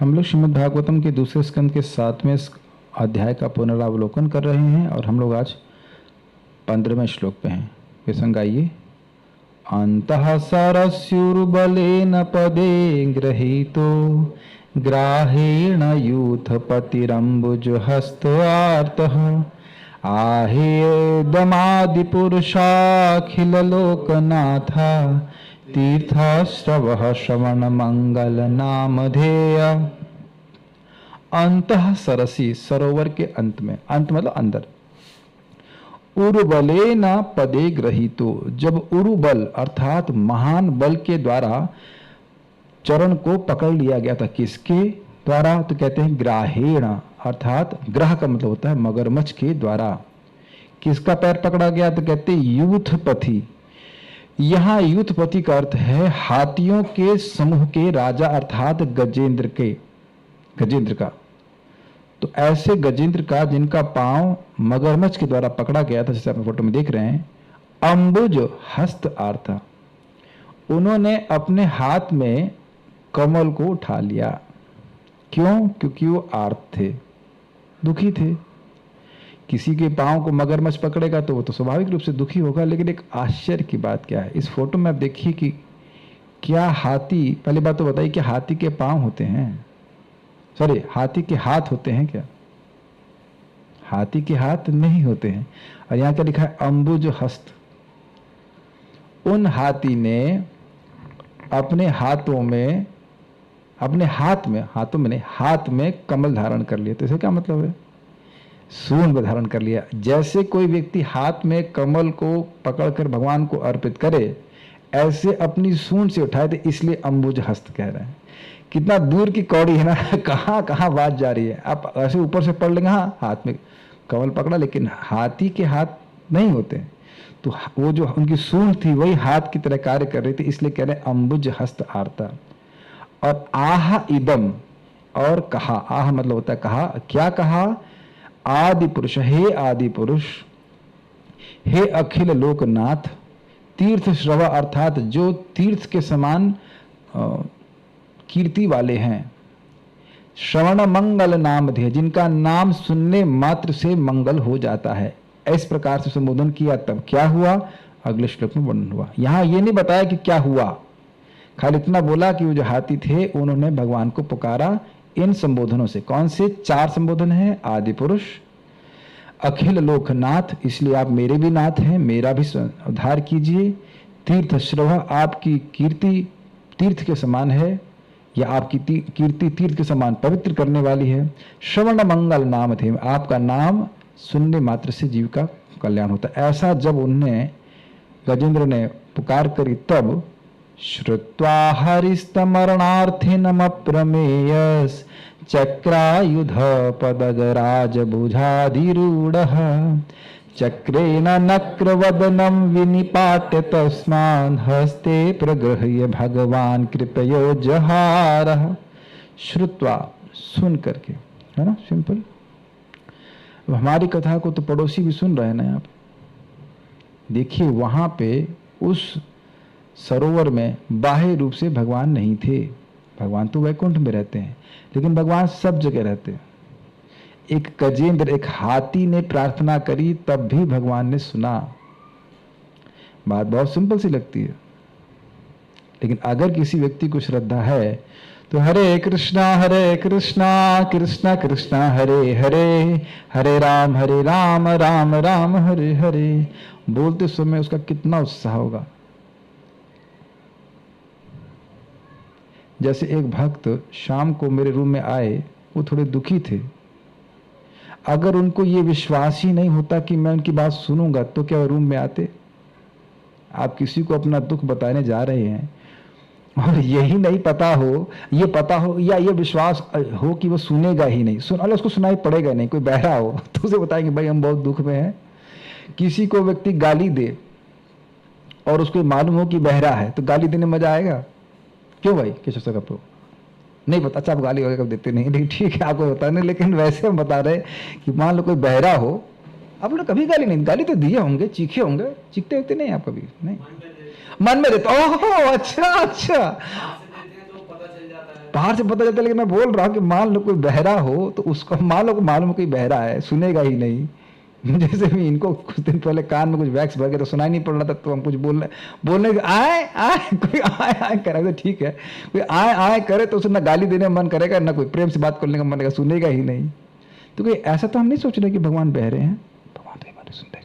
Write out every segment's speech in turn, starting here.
हम लोग श्रीमद् भागवतम के दूसरे स्कंद के 7वें अध्याय का पुनरावलोकन कर रहे हैं और हम लोग आज 15वें श्लोक पे हैं। ये संग आइए। अंतः सरस्युर्बलेन पदे गृहीतो ग्राहेण यूथपतिरम्बुजहस्तार्तः आहेदमादिपुरुषाखिललोकनाथा तीर्थश्रवः श्रवणमंगल नामधेय। अंतः सरसी, सरोवर के अंत में, अंत मतलब अंदर। उरुबले न पदे ग्रहीतो, जब उरुबल अर्थात महान बल के द्वारा चरण को पकड़ लिया गया था। किसके द्वारा? तो कहते हैं ग्राहेण, अर्थात ग्रह का मतलब होता है मगरमच्छ के द्वारा। किसका पैर पकड़ा गया? तो कहते यूथपति। यहां यूथपति का अर्थ है हाथियों के समूह के राजा, अर्थात गजेंद्र का। तो ऐसे गजेंद्र का जिनका पांव मगरमच्छ के द्वारा पकड़ा गया था, जैसे आप फोटो में देख रहे हैं। अंबुज हस्त आर्थ, उन्होंने अपने हाथ में कमल को उठा लिया। क्यों? क्योंकि वो आर्त थे, दुखी थे। किसी के पांव को मगरमच्छ पकड़ेगा तो वो तो स्वाभाविक रूप से दुखी होगा। लेकिन एक आश्चर्य की बात क्या है, इस फोटो में आप देखिए कि क्या हाथी, पहली बात तो बताइए कि हाथी के पांव होते हैं, सॉरी हाथी के हाथ होते हैं क्या? हाथी के हाथ नहीं होते हैं। और यहां क्या लिखा है? अंबुज हस्त। उन हाथी ने अपने हाथों में, हाथ में कमल धारण कर लिया। तो इसका क्या मतलब है? सूंड धारण कर लिया। जैसे कोई व्यक्ति हाथ में कमल को पकड़कर भगवान को अर्पित करे, ऐसे अपनी सूंड से उठाए, तो इसलिए अंबुज हस्त कह रहे हैं। कितना दूर की कौड़ी है ना, कहाँ कहाँ बात जा रही है। आप ऐसे ऊपर से पढ़ लेंगे, हाँ हाथ में कमल पकड़ा, लेकिन हाथी के हाथ नहीं होते। तो वो जो उनकी सूंड थी वही हाथ की तरह कार्य कर रही थी, इसलिए कह रहे अंबुज हस्त आर्ता। और आह इदम, और कहा, आह मतलब होता है कहा। क्या कहा? आदि पुरुष, हे आदि पुरुष, हे अखिल लोकनाथ, तीर्थ श्रवा, अर्थात जो तीर्थ के समान कीर्ति वाले हैं। श्रवण मंगल नाम ध्येय, जिनका नाम सुनने मात्र से मंगल हो जाता है। इस प्रकार से संबोधन किया। तब क्या हुआ? अगले श्लोक में वर्णन हुआ। यहां ये नहीं बताया कि क्या हुआ, खाली इतना बोला कि वो जो हाथी थे उन्होंने भगवान को पुकारा इन संबोधनों से। कौन से? 4 संबोधन हैं। आदि पुरुष, अखिल लोकनाथ, इसलिए आप मेरे भी नाथ हैं, मेरा भी उद्धार कीजिए। तीर्थ श्रव, आपकी कीर्ति तीर्थ के समान है, या आपकी कीर्ति तीर्थ के समान पवित्र करने वाली है। श्रवण मंगल नाम थे, आपका नाम सुनने मात्र से जीव का कल्याण होता है। ऐसा जब उन्हें गजेंद्र ने पुकार करी, तब श्रुत्वा हरिस्तमरणार्थिनमप्रमेयस् चक्रायुध पदगराज भुजाधिरूढ़ः चक्रेण नक्रवदनं विनिपाट्य तस्मान् हस्ते प्रगृह्य भगवान कृपयो जहारः। श्रुत्वा, सुन करके, है ना, सिंपल। अब हमारी कथा को तो पड़ोसी भी सुन रहे हैं ना। यहाँ पे देखिए, वहां पे उस सरोवर में बाह्य रूप से भगवान नहीं थे। भगवान तो वैकुंठ में रहते हैं, लेकिन भगवान सब जगह रहते हैं। एक गजेंद्र, एक हाथी ने प्रार्थना करी, तब भी भगवान ने सुना। बात बहुत सिंपल सी लगती है, लेकिन अगर किसी व्यक्ति को श्रद्धा है तो हरे कृष्णा कृष्णा कृष्णा हरे हरे, हरे राम राम राम हरे हरे बोलते समय उसका कितना उत्साह होगा। जैसे एक भक्त शाम को मेरे रूम में आए, वो थोड़े दुखी थे। अगर उनको ये विश्वास ही नहीं होता कि मैं उनकी बात सुनूंगा, तो क्या वो रूम में आते? आप किसी को अपना दुख बताने जा रहे हैं और यही नहीं पता हो, ये पता हो या ये विश्वास हो कि वो सुनेगा ही नहीं, उसको सुनाई पड़ेगा नहीं। कोई बहरा हो तो उसे बताएंगे भाई हम बहुत दुख में हैं। किसी को व्यक्ति गाली दे और उसको मालूम हो कि बहरा है, तो गाली देने मजा आएगा? क्यों भाई केशव सर कपूर? नहीं पता। अच्छा, आप गाली वगैरह कब देते नहीं, ठीक है, आपको बताने। लेकिन वैसे हम बता रहे कि मान लो कोई बहरा हो, आप लोग कभी गाली नहीं, गाली तो दिए होंगे, चीखे होंगे, चीखते होते नहीं आप कभी? नहीं, मन में देते। ओह अच्छा अच्छा, बाहर से पता चलता है, लेकिन मैं बोल रहा हूँ कि मान लो कोई बहरा हो तो उसको मान लो मालूम कोई बहरा है, सुनेगा ही नहीं। जैसे भी इनको कुछ दिन पहले कान में कुछ वैक्स भर गया तो सुनाई नहीं पड़ रहा था, तो हम कुछ बोलने आए आए, कोई आए आए करे तो ठीक है, कोई आए आए करे तो उसे ना गाली देने का मन करेगा, ना कोई प्रेम से बात करने का मन करेगा, सुनेगा ही नहीं। तो कोई ऐसा तो हम नहीं सोच रहे कि भगवान बहरे हैं, भगवान तो बातें सुनते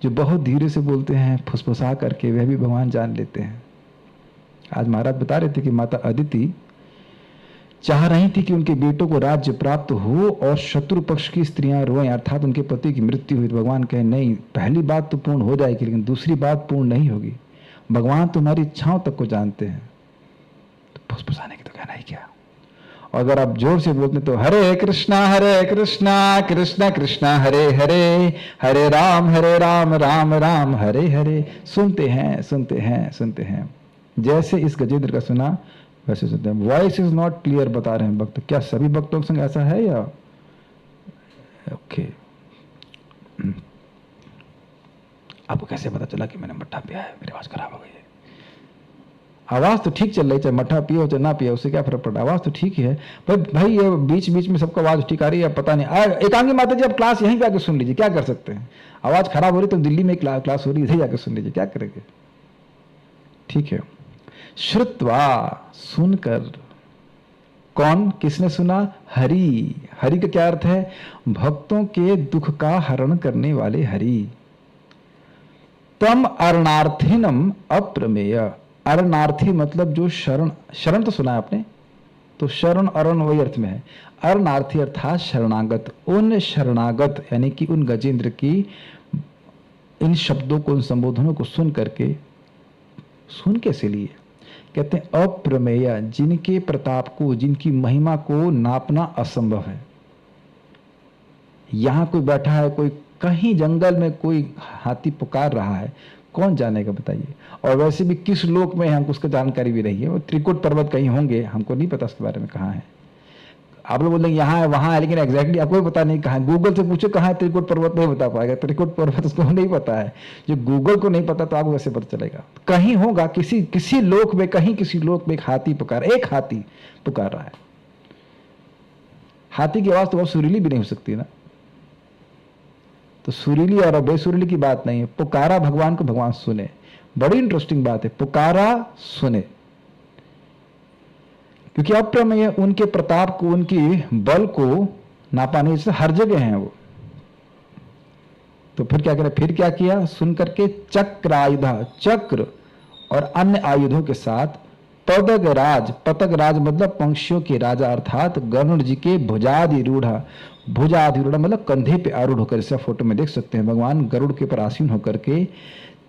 जो बहुत धीरे से बोलते हैं फुसफुसा करके, वह भी भगवान जान लेते हैं। आज महाराज बता रहे थे कि माता अदिति चाह रही थी कि उनके बेटों को राज्य प्राप्त हो और शत्रु पक्ष की स्त्रियां रोएं, अर्थात उनके पति की मृत्यु हुई। तो भगवान कहे नहीं, पहली बात तो पूर्ण हो जाएगी लेकिन दूसरी बात पूर्ण नहीं होगी। भगवान तुम्हारी इच्छाओं तक को जानते हैं, तो फुसफुसाने की तो कहना ही क्या। और अगर आप जोर से बोलते तो हरे कृष्णा कृष्ण कृष्ण हरे हरे, हरे राम राम राम हरे हरे। सुनते हैं सुनते हैं सुनते हैं, जैसे इस गजेंद्र का सुना वैसे सुनते हैं। वॉइस इज नॉट क्लियर बता रहे हैं भक्त। क्या सभी भक्तों के संग ऐसा है या ओके? आपको कैसे पता चला कि मैंने मट्ठा पिया है, मेरी आवाज खराब हो गई है? आवाज तो ठीक चल रही, चाहे मट्ठा पियो चाहे ना पियो, उससे क्या फर्क पड़ता है? आवाज तो ठीक ही है। पर भाई ये बीच बीच में सबको आवाज ठीक आ रही है, पता नहीं। एकांगी माता जी आप क्लास यहीं पे आके सुन लीजिए, क्या कर सकते हैं? आवाज खराब हो रही तो दिल्ली में क्लास हो रही है, इधर जाके सुन लीजिए, क्या करेंगे? ठीक है। श्रुत्वा सुनकर, कौन किसने सुना? हरि। हरि का क्या अर्थ है? भक्तों के दुख का हरण करने वाले हरि। तम अरणार्थिनम अप्रमेय। अरणार्थी मतलब जो शरण, शरण तो सुना है आपने, तो शरण अरण वही अर्थ में है। अरणार्थी अर्थात शरणागत। उन शरणागत यानी कि उन गजेंद्र की इन शब्दों को, उन संबोधनों को सुन करके, सुन कैसे लिए? कहते हैं अप्रमेय, जिनके प्रताप को, जिनकी महिमा को नापना असंभव है। यहां कोई बैठा है, कोई कहीं जंगल में कोई हाथी पुकार रहा है, कौन जानेगा बताइए? और वैसे भी किस लोक में हमको उसका जानकारी भी नहीं है। वो त्रिकुट पर्वत कहीं होंगे, हमको नहीं पता उसके बारे में कहाँ है। आप लोग बोलेंगे यहाँ है वहां है, लेकिन एग्जैक्टली आपको भी पता नहीं कहाँ है। गूगल से पूछो कहाँ है त्रिकुट पर्वत, नहीं बता पाएगा। त्रिकुट पर्वत उसको नहीं पता है। जो गूगल को नहीं पता तो आपको वैसे पता चलेगा। कहीं होगा, किसी लोक में, कहीं किसी लोक में एक हाथी पुकार रहा है। हाथी की आवाज तो बहुत सुरीली भी नहीं हो सकती ना, तो सुरीली और बेसुरीली की बात नहीं है। पुकारा भगवान को, भगवान सुने। बड़ी इंटरेस्टिंग बात है, पुकारा सुने, क्योंकि अप्रमेय उनके प्रताप को, उनकी बल को नापा नहीं, जैसे हर जगह हैं वो। तो फिर क्या करें? फिर क्या किया? सुन करके चक्रायुधा, चक्र और अन्य आयुधों के साथ पदगराज, पतगराज मतलब पंक्षियों के राजा, अर्थात गरुड़ जी के भुजाधिरूढ़, भुजाधिरूढ़ मतलब कंधे पे आरूढ़ होकर, जैसे फोटो में देख सकते हैं भगवान गरुड़ के पर आसीन होकर के,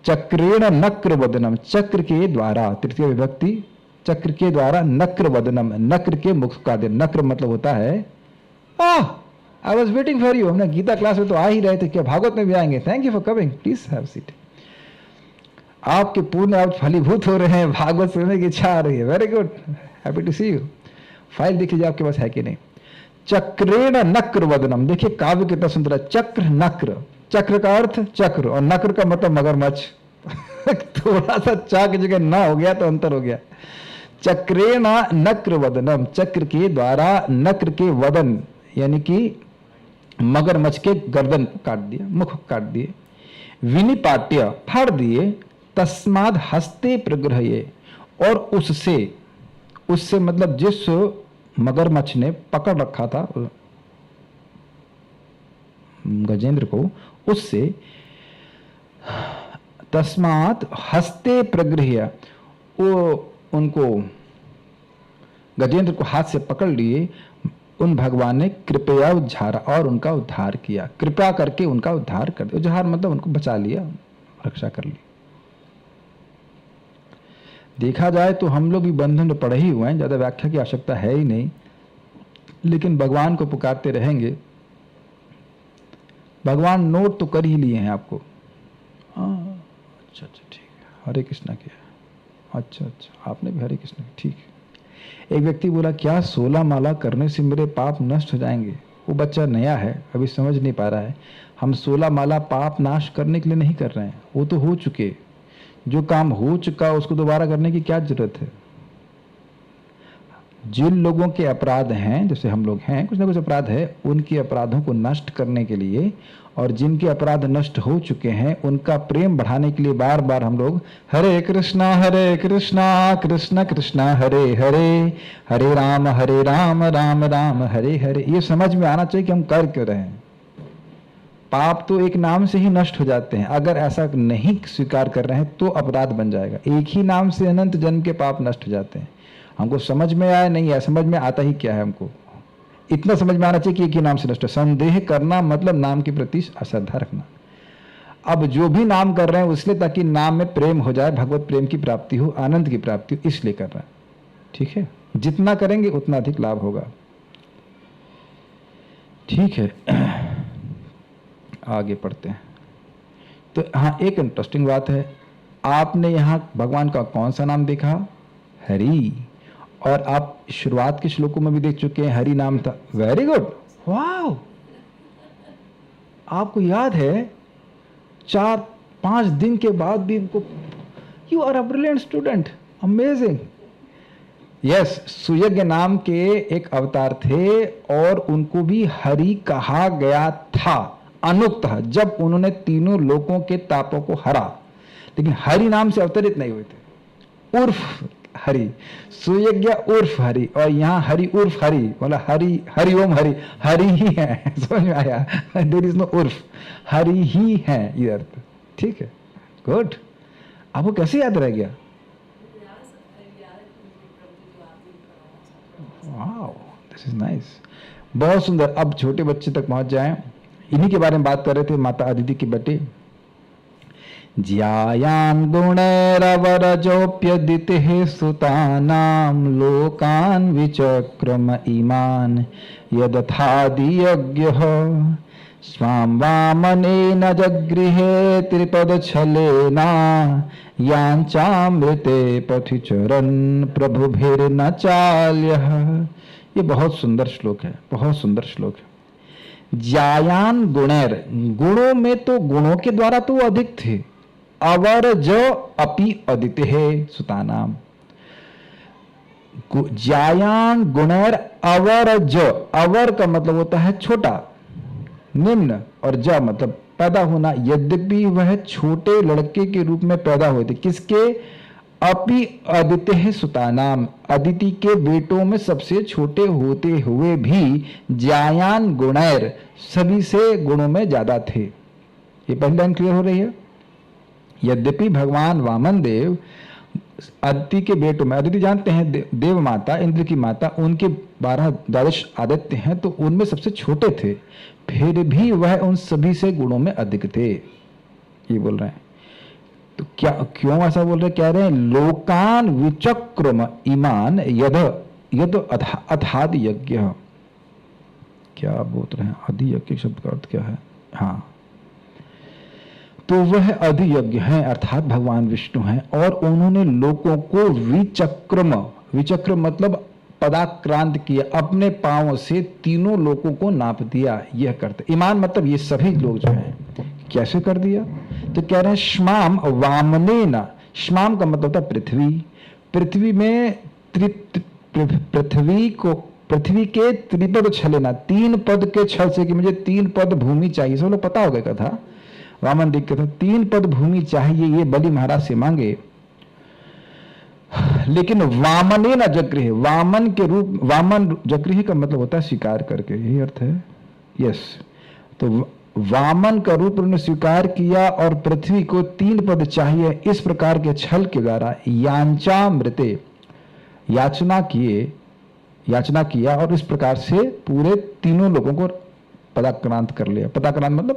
चक्रेण नक्र वदनम, चक्र के द्वारा, तृतीय विभक्ति, चक्र के द्वारा, नक्र वदनम, नक्र के मुख का दिन। नक्र मतलब होता है I was waiting for you. हमने गीता क्लास में तो आ ही रहे थे, क्या भागवत में भी आएंगे? Thank you for coming, please have seat. आपके पूर्ण आप फलीभूत हो रहे हैं, भागवत सुनने की इच्छा आ रही है। Very good, happy to see you. File देख लीजिए आपके पास है कि नहीं। चक्रेण नक्र वदनम, देखिए काव्य कितना सुंदर है। चक्र नक्र, चक्र का अर्थ चक्र और नक्र का मतलब मगरमच्छ। थोड़ा सा चा की जगह ना हो गया तो अंतर हो गया। चक्रेण नक्र वदनम, चक्र के द्वारा नक्र के वदन यानी कि मगरमच्छ के गर्दन काट दिया, मुख काट दिए। विनिपाट्य फाड़ दिए। तस्माद हस्ते प्रग्रह्ये, और उससे मतलब जिस मगरमच्छ ने पकड़ रखा था गजेंद्र को, उससे तस्मात हस्ते प्रगृह्य, वो उनको गजेंद्र को हाथ से पकड़ लिए। उन भगवान ने कृपया उद्धारा, और उनका उद्धार किया। कृपा करके उनका उद्धार कर दिया। उद्धार मतलब उनको बचा लिया, रक्षा कर ली। देखा जाए तो हम लोग भी बंधन में पड़े ही हुए हैं, ज्यादा व्याख्या की आवश्यकता है ही नहीं, लेकिन भगवान को पुकारते रहेंगे। भगवान नोट तो कर ही लिए हैं आपको। अच्छा ठीक है, हरे कृष्णा किया। अच्छा आपने भी हरे कृष्णा किया, ठीक है। एक व्यक्ति बोला क्या 16 माला करने से मेरे पाप नष्ट हो जाएंगे? वो बच्चा नया है, अभी समझ नहीं पा रहा है। हम 16 माला पाप नाश करने के लिए नहीं कर रहे हैं, वो तो हो चुके। जो काम हो चुका उसको दोबारा करने की क्या जरूरत है? जिन लोगों के अपराध हैं, जैसे हम लोग हैं, कुछ ना कुछ अपराध है, उनके अपराधों को नष्ट करने के लिए और जिनके अपराध नष्ट हो चुके हैं उनका प्रेम बढ़ाने के लिए बार बार हम लोग हरे कृष्णा कृष्ण कृष्ण हरे हरे, हरे राम राम राम हरे हरे। ये समझ में आना चाहिए कि हम कर क्यों रहे हैं। पाप तो एक नाम से ही नष्ट हो जाते हैं, अगर ऐसा नहीं स्वीकार कर रहे हैं तो अपराध बन जाएगा। एक ही नाम से अनंत जन्म के पाप नष्ट हो जाते हैं। हमको समझ में आया नहीं है, समझ में आता ही क्या है, हमको इतना समझ में आना चाहिए कि एक ही नाम से नष्ट है। संदेह करना मतलब नाम के प्रति अश्रद्धा रखना। अब जो भी नाम कर रहे हैं उसलिए ताकि नाम में प्रेम हो जाए, भगवत प्रेम की प्राप्ति हो, आनंद की प्राप्ति हो, इसलिए कर रहे हैं। ठीक है, जितना करेंगे उतना अधिक लाभ होगा। ठीक है, आगे पढ़ते हैं। तो हाँ, एक इंटरेस्टिंग बात है, आपने यहाँ भगवान का कौन सा नाम देखा? हरि। और आप शुरुआत के श्लोकों में भी देख चुके हैं, हरि नाम था। वेरी गुड, वाह, आपको याद है 4-5 दिन के बाद भी इनको, you are a brilliant student, amazing. Yes, Suyagya नाम के एक अवतार थे और उनको भी हरि कहा गया था अनुक्त, जब उन्होंने तीनों लोकों के तापों को हरा, लेकिन हरि नाम से अवतरित नहीं हुए थे। उर्फ हरि, सुयज्ञ उर्फ हरि, और यहाँ हरि उर्फ हरि, मतलब हरि, हरि ओम हरि, हरि ही है। समझ में आया? देयर इज नो उर्फ, हरि ही है ये अर्थ। ठीक है, गुड। आपको कैसे याद रह गया? वाओ, दिस इज नाइस, बहुत सुंदर। अब छोटे बच्चे तक पहुंच जाएं। इन्हीं के बारे में बात कर रहे थे, माता अदिति के बेटे। ज्यायान गुणैरवरजोप्यदितिः सुतानां लोकान् विचक्रम इमान् यदथादियज्ञः स्वां वामनेन जगृहे त्रिपदच्छलेना याञ्चामृते पथिचरन् प्रभुभिर्न चाल्यः। ये बहुत सुंदर श्लोक है, बहुत सुंदर श्लोक है। ज्यायान गुणैर, गुणों में तो गुणों के द्वारा तो अधिक थे। अवरज अपि अदिति है सुतानाम। ज्यायान गुणैर अवरज, अवर का मतलब होता है छोटा, निम्न, और ज मतलब पैदा होना। यद्यपि वह छोटे लड़के के रूप में पैदा हुए थे। किसके? अपि अदिति है सुतानाम, अदिति के बेटों में सबसे छोटे होते हुए भी ज्यायान गुणैर, सभी से गुणों में ज्यादा थे। ये पहली लाइन क्लियर हो रही है? यद्यपि भगवान वामन देव अदिति के बेटों में, अदिति जानते हैं देव माता, इंद्र की माता, उनके 12 द्वादश आदित्य हैं, तो उनमें सबसे छोटे थे, फिर भी वह उन सभी से गुणों में अधिक थे। ये बोल रहे हैं। तो क्या, क्यों ऐसा बोल रहे? कह रहे हैं लोकान विचक्रम इमान यद यद अथादि यज्ञ। क्या बोल रहे हैं? अधि यज्ञ शब्द का अर्थ क्या है? हाँ, तो वह अधियज्ञ हैं, अर्थात भगवान विष्णु हैं, और उन्होंने लोगों को विचक्रम, विचक्रम मतलब पदाक्रांत किया, अपने पांवों से तीनों लोगों को नाप दिया। यह करते ईमान मतलब ये सभी लोग जो हैं। कैसे कर दिया? तो कह रहे हैं श्माम वामनेन, श्माम का मतलब होता पृथ्वी, पृथ्वी में पृथ्वी के त्रिपद छलेना, 3 पद के छल से, कि मुझे 3 पद भूमि चाहिए। सब लोग पता होगा कथा, वामन दिख था 3 पद भूमि चाहिए, ये बलि महाराज से मांगे। लेकिन वामने न जगृह, वामन के रूप, वामन जगृह का मतलब होता है स्वीकार करके, यही अर्थ है। यस, तो वामन का रूप उन्होंने स्वीकार किया और पृथ्वी को 3 पद चाहिए। इस प्रकार के छल के द्वारा याचामृते, याचना किया और इस प्रकार से पूरे तीनों लोगों को पदाक्रांत कर लिया। पदाक्रांत मतलब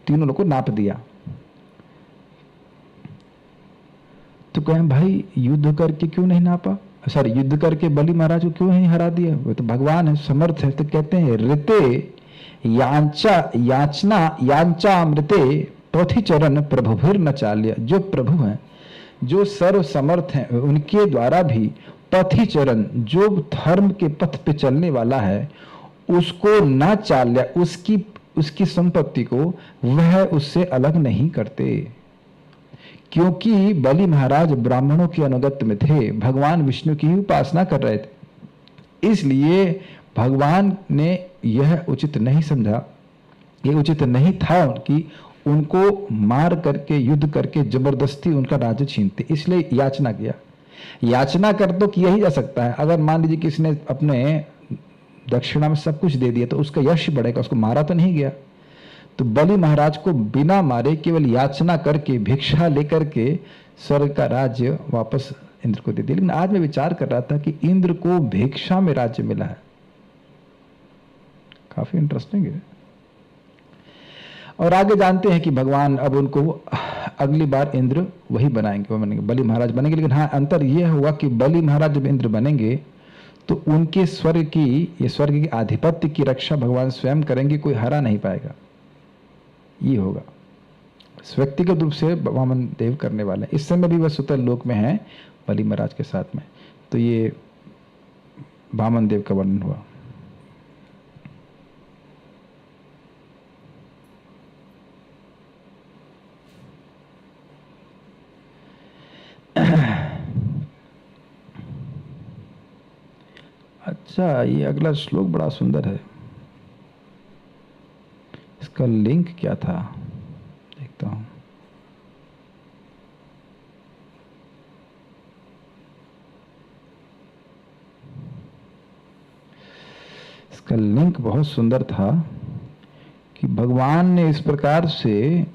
तीनों लोगों को नाप दिया। तो कहें भाई युद्ध करके क्यों नहीं नापा? सॉरी, युद्ध करके बलि महाराज को क्यों नहीं हरा दिया? वो तो भगवान है, समर्थ है। तो कहते हैं ऋते याचना अमृते पथिचरण प्रभुभिर न चाल्य। जो प्रभु हैं, जो सर्व समर्थ हैं, उनके द्वारा भी पथिचरण, जो धर्म के पथ पे चलने वाला है, उसको न चाल्य, उसकी संपत्ति को वह उससे अलग नहीं करते। क्योंकि बलि महाराज ब्राह्मणों के अनुगत्य में थे, भगवान विष्णु की ही उपासना कर रहे थे, इसलिए भगवान ने यह उचित नहीं समझा, ये उचित नहीं था कि उनको मार करके, युद्ध करके जबरदस्ती उनका राज्य छीनते, इसलिए याचना किया। याचना कर तो किया ही जा सकता है, अगर मान लीजिए किसी ने अपने दक्षिणा में सब कुछ दे दिया तो उसका यश बढ़ेगा, उसको मारा तो नहीं गया। तो बलि महाराज को बिना मारे केवल याचना करके, भिक्षा लेकर के स्वर्ग का राज्य वापस इंद्र को दे दिया। लेकिन आज मैं विचार कर रहा था कि इंद्र को भिक्षा में राज्य मिला है, काफी इंटरेस्टिंग है। और आगे जानते हैं कि भगवान अब उनको अगली बार इंद्र वही बनाएंगे, वो बनेंगे, बलि महाराज बनेंगे। लेकिन हाँ, अंतर यह हुआ कि बलि महाराज जब इंद्र बनेंगे तो उनके स्वर्ग की, ये स्वर्ग के आधिपत्य की रक्षा भगवान स्वयं करेंगे, कोई हरा नहीं पाएगा, ये होगा। व्यक्तिगत रूप से वामन देव करने वाले, इस समय भी वह सुतल लोक में है बलि महाराज के साथ में। तो ये वामन देव का वर्णन हुआ। अच्छा, ये अगला श्लोक बड़ा सुंदर है, इसका लिंक क्या था देखता हूं। इसका लिंक बहुत सुंदर था कि भगवान ने इस प्रकार से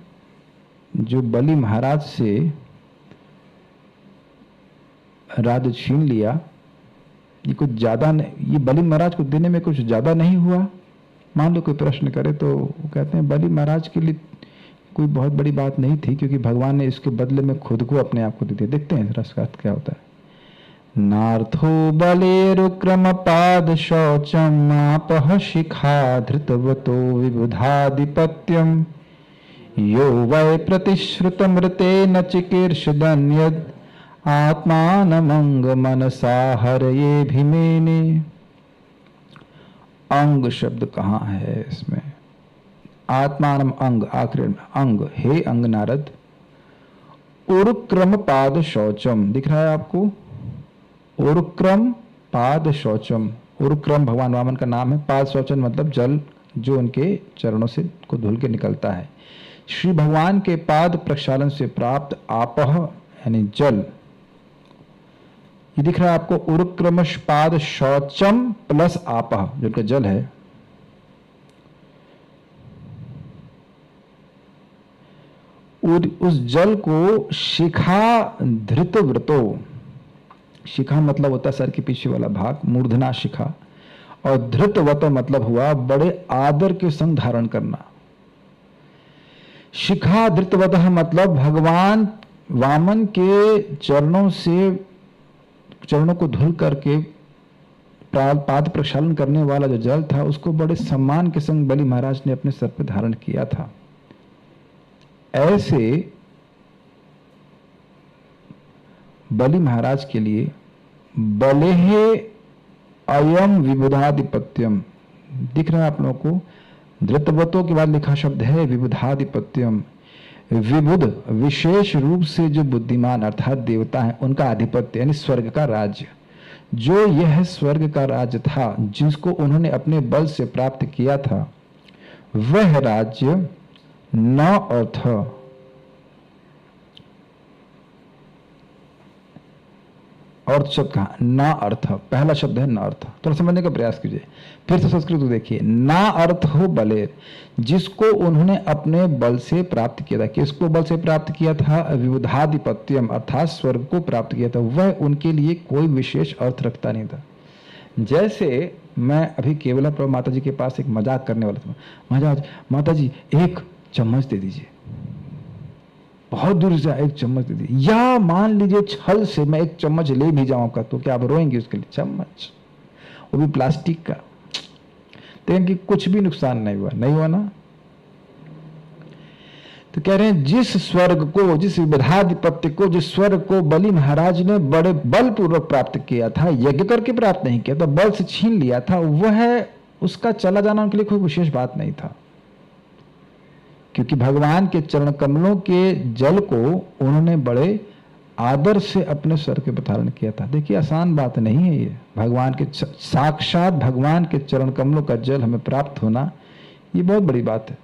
जो बलि महाराज से राज्य छीन लिया, ये कुछ ज्यादा नहीं, ये बलि महाराज को देने में कुछ ज्यादा नहीं हुआ। मान लो कोई प्रश्न करे तो वो कहते हैं बलि महाराज के लिए कोई बहुत बड़ी बात नहीं थी, क्योंकि भगवान ने इसके बदले में खुद को, अपने आप को दे दिया। देखते हैं रस का अर्थ क्या होता है। नार्थो बलेरुक्रम पाद शौचम आपह शिखा धृतवतो विबुधाधिपत्यम यो वै प्रतिश्रुत मृते न चिकीर्षदन यद आत्मानमंग मनसा हरये भीमेने। अंग शब्द कहाँ है इसमें? आत्मानम अंग, आखिर में अंग, हे अंग नारद। उरुक्रम पाद शौचम दिख रहा है आपको, उरुक्रम पाद शौचम। उरुक्रम भगवान वामन का नाम है, पाद शौचम मतलब जल जो उनके चरणों से को धुल के निकलता है। श्री भगवान के पाद प्रक्षालन से प्राप्त आपह यानी जल, ये दिख रहा है आपको, उरुक्रमश पाद शौचम प्लस आपह जो उनका जल है। उस जल को शिखा धृत व्रतो, शिखा मतलब होता है सर के पीछे वाला भाग, मूर्धना शिखा, और धृतवत मतलब हुआ बड़े आदर के संग धारण करना। शिखा धृतवत मतलब भगवान वामन के चरणों से, चरणों को धुल करके पाद प्रक्षालन करने वाला जो जल था उसको बड़े सम्मान के संग बलि महाराज ने अपने सर पर धारण किया था। ऐसे बलि महाराज के लिए बलेहे अयम विबुधाधिपत्यम दिख रहा है आप लोगों को। धृतवतों के बाद लिखा शब्द है विबुधाधिपत्यम। विबुध विशेष रूप से जो बुद्धिमान अर्थात देवता हैं उनका आधिपत्य यानी स्वर्ग का राज्य, जो यह स्वर्ग का राज्य था जिसको उन्होंने अपने बल से प्राप्त किया था, वह राज्य न अर्थ, अर्थ शब्द कहा, ना अर्थ, पहला शब्द है न अर्थ। थोड़ा समझने का प्रयास कीजिए, फिर से संस्कृत को देखिए। ना अर्थ हो बले, जिसको उन्होंने अपने बल से प्राप्त किया था। किसको बल से प्राप्त किया था? विबुधाधिपत्यम अर्थात स्वर्ग को प्राप्त किया था। वह उनके लिए कोई विशेष अर्थ रखता नहीं था। जैसे मैं अभी केवला प्रभु माता जी के पास एक मजाक करने वाला था, महाराज माता जी एक चम्मच दे दीजिए, बहुत दूर से एक चम्मच दे दीजिए, या मान लीजिए छल से मैं एक चम्मच ले भी जाऊंगा तो क्या आप रोएंगे उसके लिए? चम्मच, वो भी प्लास्टिक का। तो कि कुछ भी नुकसान नहीं हुआ, नहीं हुआ ना। तो कह रहे हैं जिस स्वर्ग को, जिस विबुधाधिपत्य को, जिस स्वर्ग को बलि महाराज ने बड़े बलपूर्वक प्राप्त किया था, यज्ञ करके प्राप्त नहीं किया था, बल से छीन लिया था, वह उसका चला जाना उनके लिए कोई विशेष बात नहीं था। क्योंकि भगवान के चरण कमलों के जल को उन्होंने बड़े आदर से अपने सर के धारण किया था। देखिए आसान बात नहीं है ये, भगवान के साक्षात भगवान के चरण कमलों का जल हमें प्राप्त होना, ये बहुत बड़ी बात है।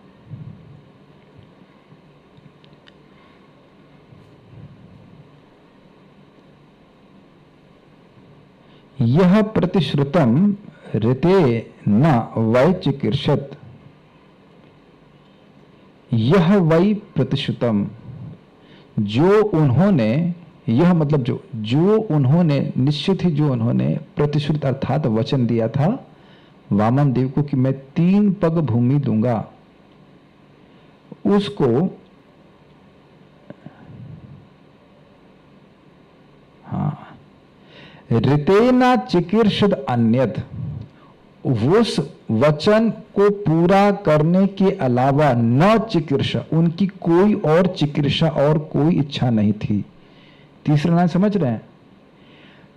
यह प्रतिश्रुतम ऋते न वै चिकीर्षत, यह वै प्रतिश्रुतम, जो उन्होंने, यह मतलब जो उन्होंने, निश्चित ही जो उन्होंने प्रतिश्रुत अर्थात वचन दिया था वामन देव को कि मैं 3 पग भूमि दूंगा, उसको ऋतेना चिकीर्षद अन्यद, उस वचन को पूरा करने के अलावा न चिकीर्षा, उनकी कोई और चिकीर्षा और कोई इच्छा नहीं थी। तीसरा लाइन समझ रहे हैं?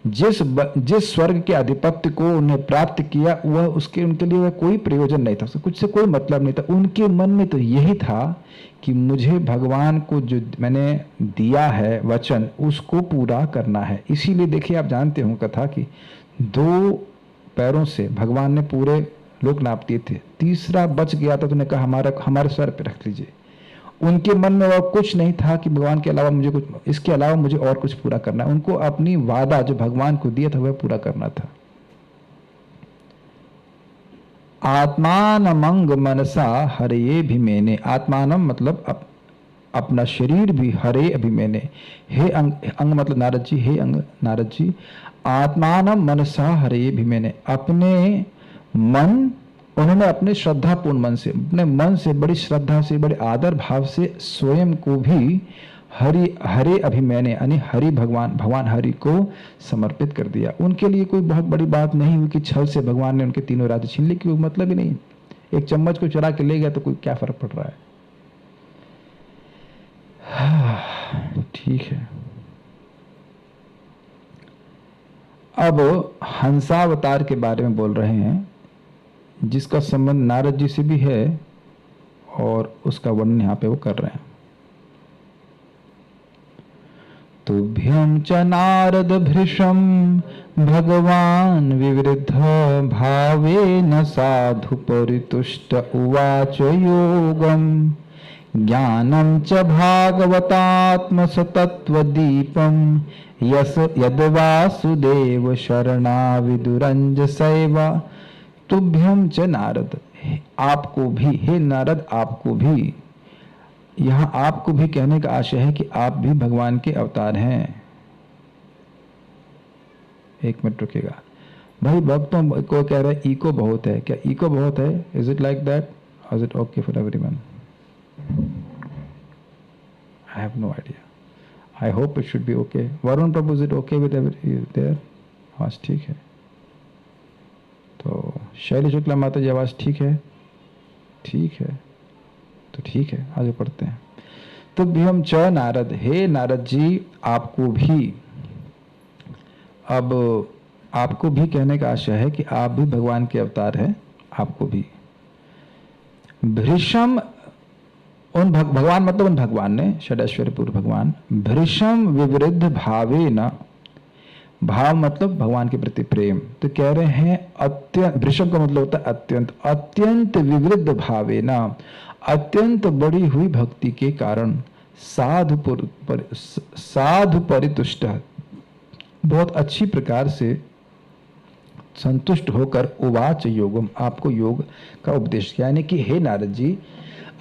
जिस स्वर्ग के आधिपत्य को उन्हें प्राप्त किया वह उनके लिए वह कोई प्रयोजन नहीं था, कुछ से कोई मतलब नहीं था। उनके मन में तो यही था कि मुझे भगवान को जो मैंने दिया है वचन उसको पूरा करना है। इसीलिए देखिए आप जानते हो कथा कि 2 पैरों से भगवान ने पूरे लोक नाप दिए थे, तीसरा बच गया था तो उन्होंने कहा हमारे सर पे रख लीजिए। उनके मन में और कुछ नहीं था कि भगवान के अलावा मुझे कुछ, इसके अलावा मुझे और कुछ पूरा करना है। उनको अपनी वादा जो भगवान को दिया था वह पूरा करना था। आत्मानमंग मनसा हरे भी मैंने, आत्मानम मतलब अपना शरीर भी, हरे अभिमेने, हे अंग मतलब नारद जी, हे अंग नारद जी, आत्मानम मनसा हरे भी मैंने, अपने मन, उन्होंने अपने श्रद्धापूर्ण मन से, अपने मन से बड़ी श्रद्धा से, बड़े आदर भाव से स्वयं को भी हरे अभिमैने यानी हरि भगवान हरि को समर्पित कर दिया। उनके लिए कोई बहुत बड़ी बात नहीं हुई कि छल से भगवान ने उनके 3 राज्य छीन लिए, कोई मतलब ही नहीं। एक चम्मच को चुरा के ले गया तो कोई क्या फर्क पड़ रहा है। ठीक है, अब हंसावतार के बारे में बोल रहे हैं जिसका संबंध नारद जी से भी है और उसका वर्णन यहां पे वो कर रहे हैं। तुभ्यं च नारद भृशं भगवान विवृद्ध भावेन साधु परितुष्ट उवाच योगम ज्ञानं च भागवतात्म सतत्वदीपं यस यद वासुदेव शरणा विदुरंज सैवा। तुभ्यं च नारद, आपको भी, हे नारद आपको भी, यहां आपको भी कहने का आशय है कि आप भी भगवान के अवतार हैं। एक मिनट रुकेगा भाई, भक्तों को कह रहे हैं इको बहुत है, क्या इको बहुत है? Is it like that? Is it okay for everyone? I have no idea, I hope it should be okay. Varun Prabhu, is it okay with every there? आवाज ठीक है? तो शैली शुक्ला माता जी आवाज ठीक है? ठीक है, तो ठीक है, आगे पढ़ते हैं। तो भी हम च नारद, हे नारद जी आपको भी, अब आपको भी कहने का आशय है कि आप भी भगवान के अवतार हैं, आपको भी। भृशम, उन भगवान मतलब उन भगवान ने, षडैश्वर्यपूर्ण भगवान, भृशम विवृद्ध भावे न, भाव मतलब भगवान के प्रति प्रेम, तो कह रहे हैं अत्यंत, भृशम का मतलब होता है अत्यंत, अत्यंत विवृद्ध भावे न, अत्यंत बड़ी हुई भक्ति के कारण साधु परितुष्ट, बहुत अच्छी प्रकार से संतुष्ट होकर उवाच योगम, आपको योग का उपदेश किया। यानी कि हे नारद जी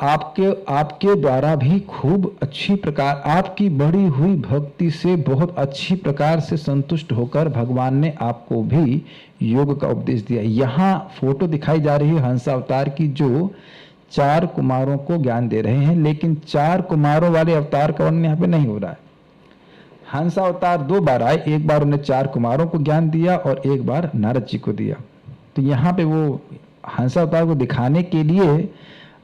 आपके द्वारा भी खूब अच्छी प्रकार, आपकी बढ़ी हुई भक्ति से बहुत अच्छी प्रकार से संतुष्ट होकर भगवान ने आपको भी योग का उपदेश दिया। यहाँ फोटो दिखाई जा रही है हंस अवतार की, जो 4 कुमारों को ज्ञान दे रहे हैं, लेकिन 4 कुमारों वाले अवतार का वर्णन यहाँ पे नहीं हो रहा है। हंस अवतार 2 बार आए, एक बार उन्हें 4 कुमारों को ज्ञान दिया और एक बार नारद जी को दिया। तो यहाँ पे वो हंस अवतार को दिखाने के लिए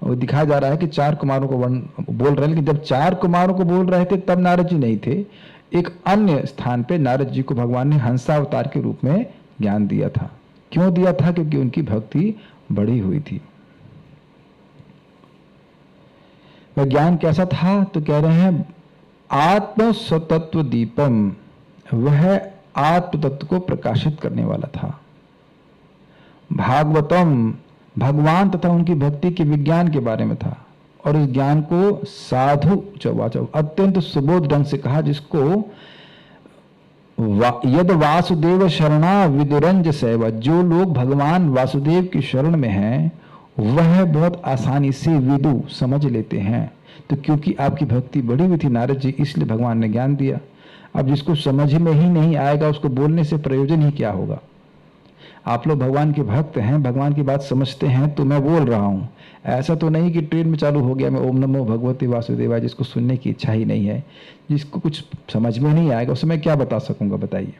वो दिखाया जा रहा है कि 4 कुमारों को बोल रहे हैं, लेकिन जब 4 कुमारों को बोल रहे थे तब नारद जी नहीं थे। एक अन्य स्थान पे नारद जी को भगवान ने हंसावतार के रूप में ज्ञान दिया था। क्यों दिया था? क्योंकि उनकी भक्ति बढ़ी हुई थी। वह ज्ञान कैसा था? तो कह रहे हैं आत्म स्वतत्व दीपम, वह आत्म तत्व को प्रकाशित करने वाला था। भागवतम, भगवान तथा उनकी भक्ति के विज्ञान के बारे में था, और इस ज्ञान को साधु चौवाचौ अत्यंत सुबोध ढंग से कहा, जिसको यद वासुदेव शरणा विदुरंज सेवा, जो लोग भगवान वासुदेव की शरण में हैं वह बहुत आसानी से विदु समझ लेते हैं। तो क्योंकि आपकी भक्ति बढ़ी हुई थी नारद जी, इसलिए भगवान ने ज्ञान दिया। अब जिसको समझ में ही नहीं आएगा उसको बोलने से प्रयोजन ही क्या होगा? आप लोग भगवान के भक्त हैं, भगवान की बात समझते हैं, तो मैं बोल रहा हूं। ऐसा तो नहीं कि ट्रेन में चालू हो गया मैं ओम नमो भगवते वासुदेवाय, जिसको सुनने की इच्छा ही नहीं है, जिसको कुछ समझ में नहीं आएगा उसे मैं क्या बता सकूंगा, बताइए।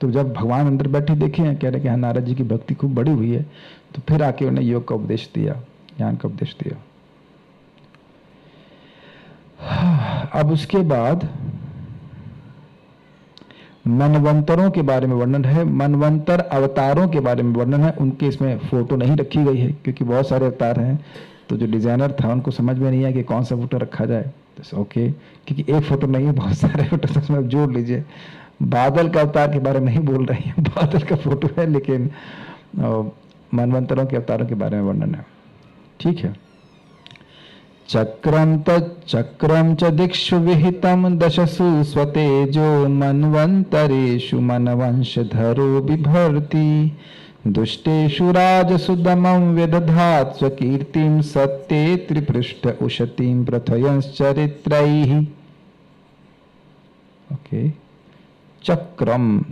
तो जब भगवान अंदर बैठे देखे हैं, कह रहे कि हाँ नारद जी की भक्ति खूब बड़ी हुई है, तो फिर आके उन्हें योग का उपदेश दिया, ज्ञान का उपदेश दिया। अब उसके बाद मनवंतरों के बारे में वर्णन है, मनवंतर अवतारों के बारे में वर्णन है। उनके इसमें फोटो नहीं रखी गई है क्योंकि बहुत सारे अवतार हैं, तो जो डिजाइनर था उनको समझ में नहीं आया कि कौन सा फोटो रखा जाए। तो ओके, क्योंकि एक फोटो नहीं है, बहुत सारे फोटो उसमें जोड़ लीजिए। बादल का अवतार के बारे में नहीं बोल रही है, बादल का फोटो है, लेकिन मनवंतरों के अवतारों के बारे में वर्णन है। ठीक है। चक्रम तच्चक्रम च दिक्षु विहितम दशसु स्वतेजो मनवंतरेषु मनवंशधरो बिभर्ति दुष्टेषु राजसु दमं व्यदधात् स्वकीर्तिं सत्ये त्रिपृष्ठ उशतीं प्रथयंश्चरित्रैः। ओके, चक्रम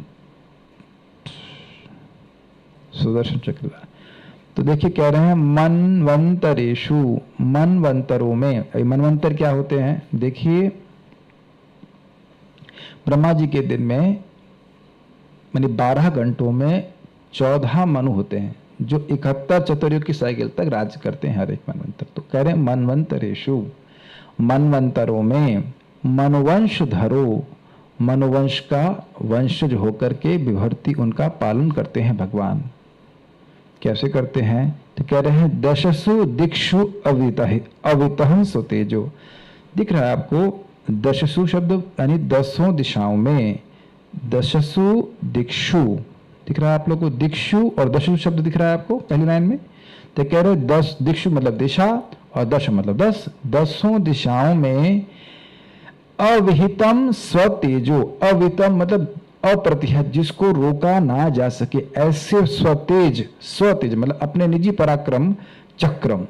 सुदर्शन चक्र। तो देखिए कह रहे हैं मनवंतरेषु, मनवंतरों में। मनवंतर क्या होते हैं? देखिए ब्रह्मा जी के दिन में मानी 12 घंटों में 14 मनु होते हैं जो 71 चतुर्युग की साइकिल तक राज्य करते हैं हर एक मनवंतर। तो कह रहे हैं मनवंतरेषु, मनवंतरों में मनवंश धरो, मनुवंश का वंशज होकर के विभर्ति उनका पालन करते हैं भगवान। कैसे करते हैं? तो कह रहे हैं दशसु दिक्षु अवितः सुतेजो। दिख रहा है आपको दशसु शब्द यानी 10 दिशाओं में, दशसु दिक्षु दिख रहा है आप लोग को, दिक्षु और दशसु शब्द दिख रहा है आपको पहली लाइन में। तो कह रहे 10 दिक्षु मतलब दिशा और दश मतलब 10, 10 दिशाओं में अविहितम स्वतेजो, अवितम मतलब अप्रतिहत, जिसको रोका ना जा सके, ऐसे स्वतेज, स्वतेज मतलब अपने निजी पराक्रम चक्रम,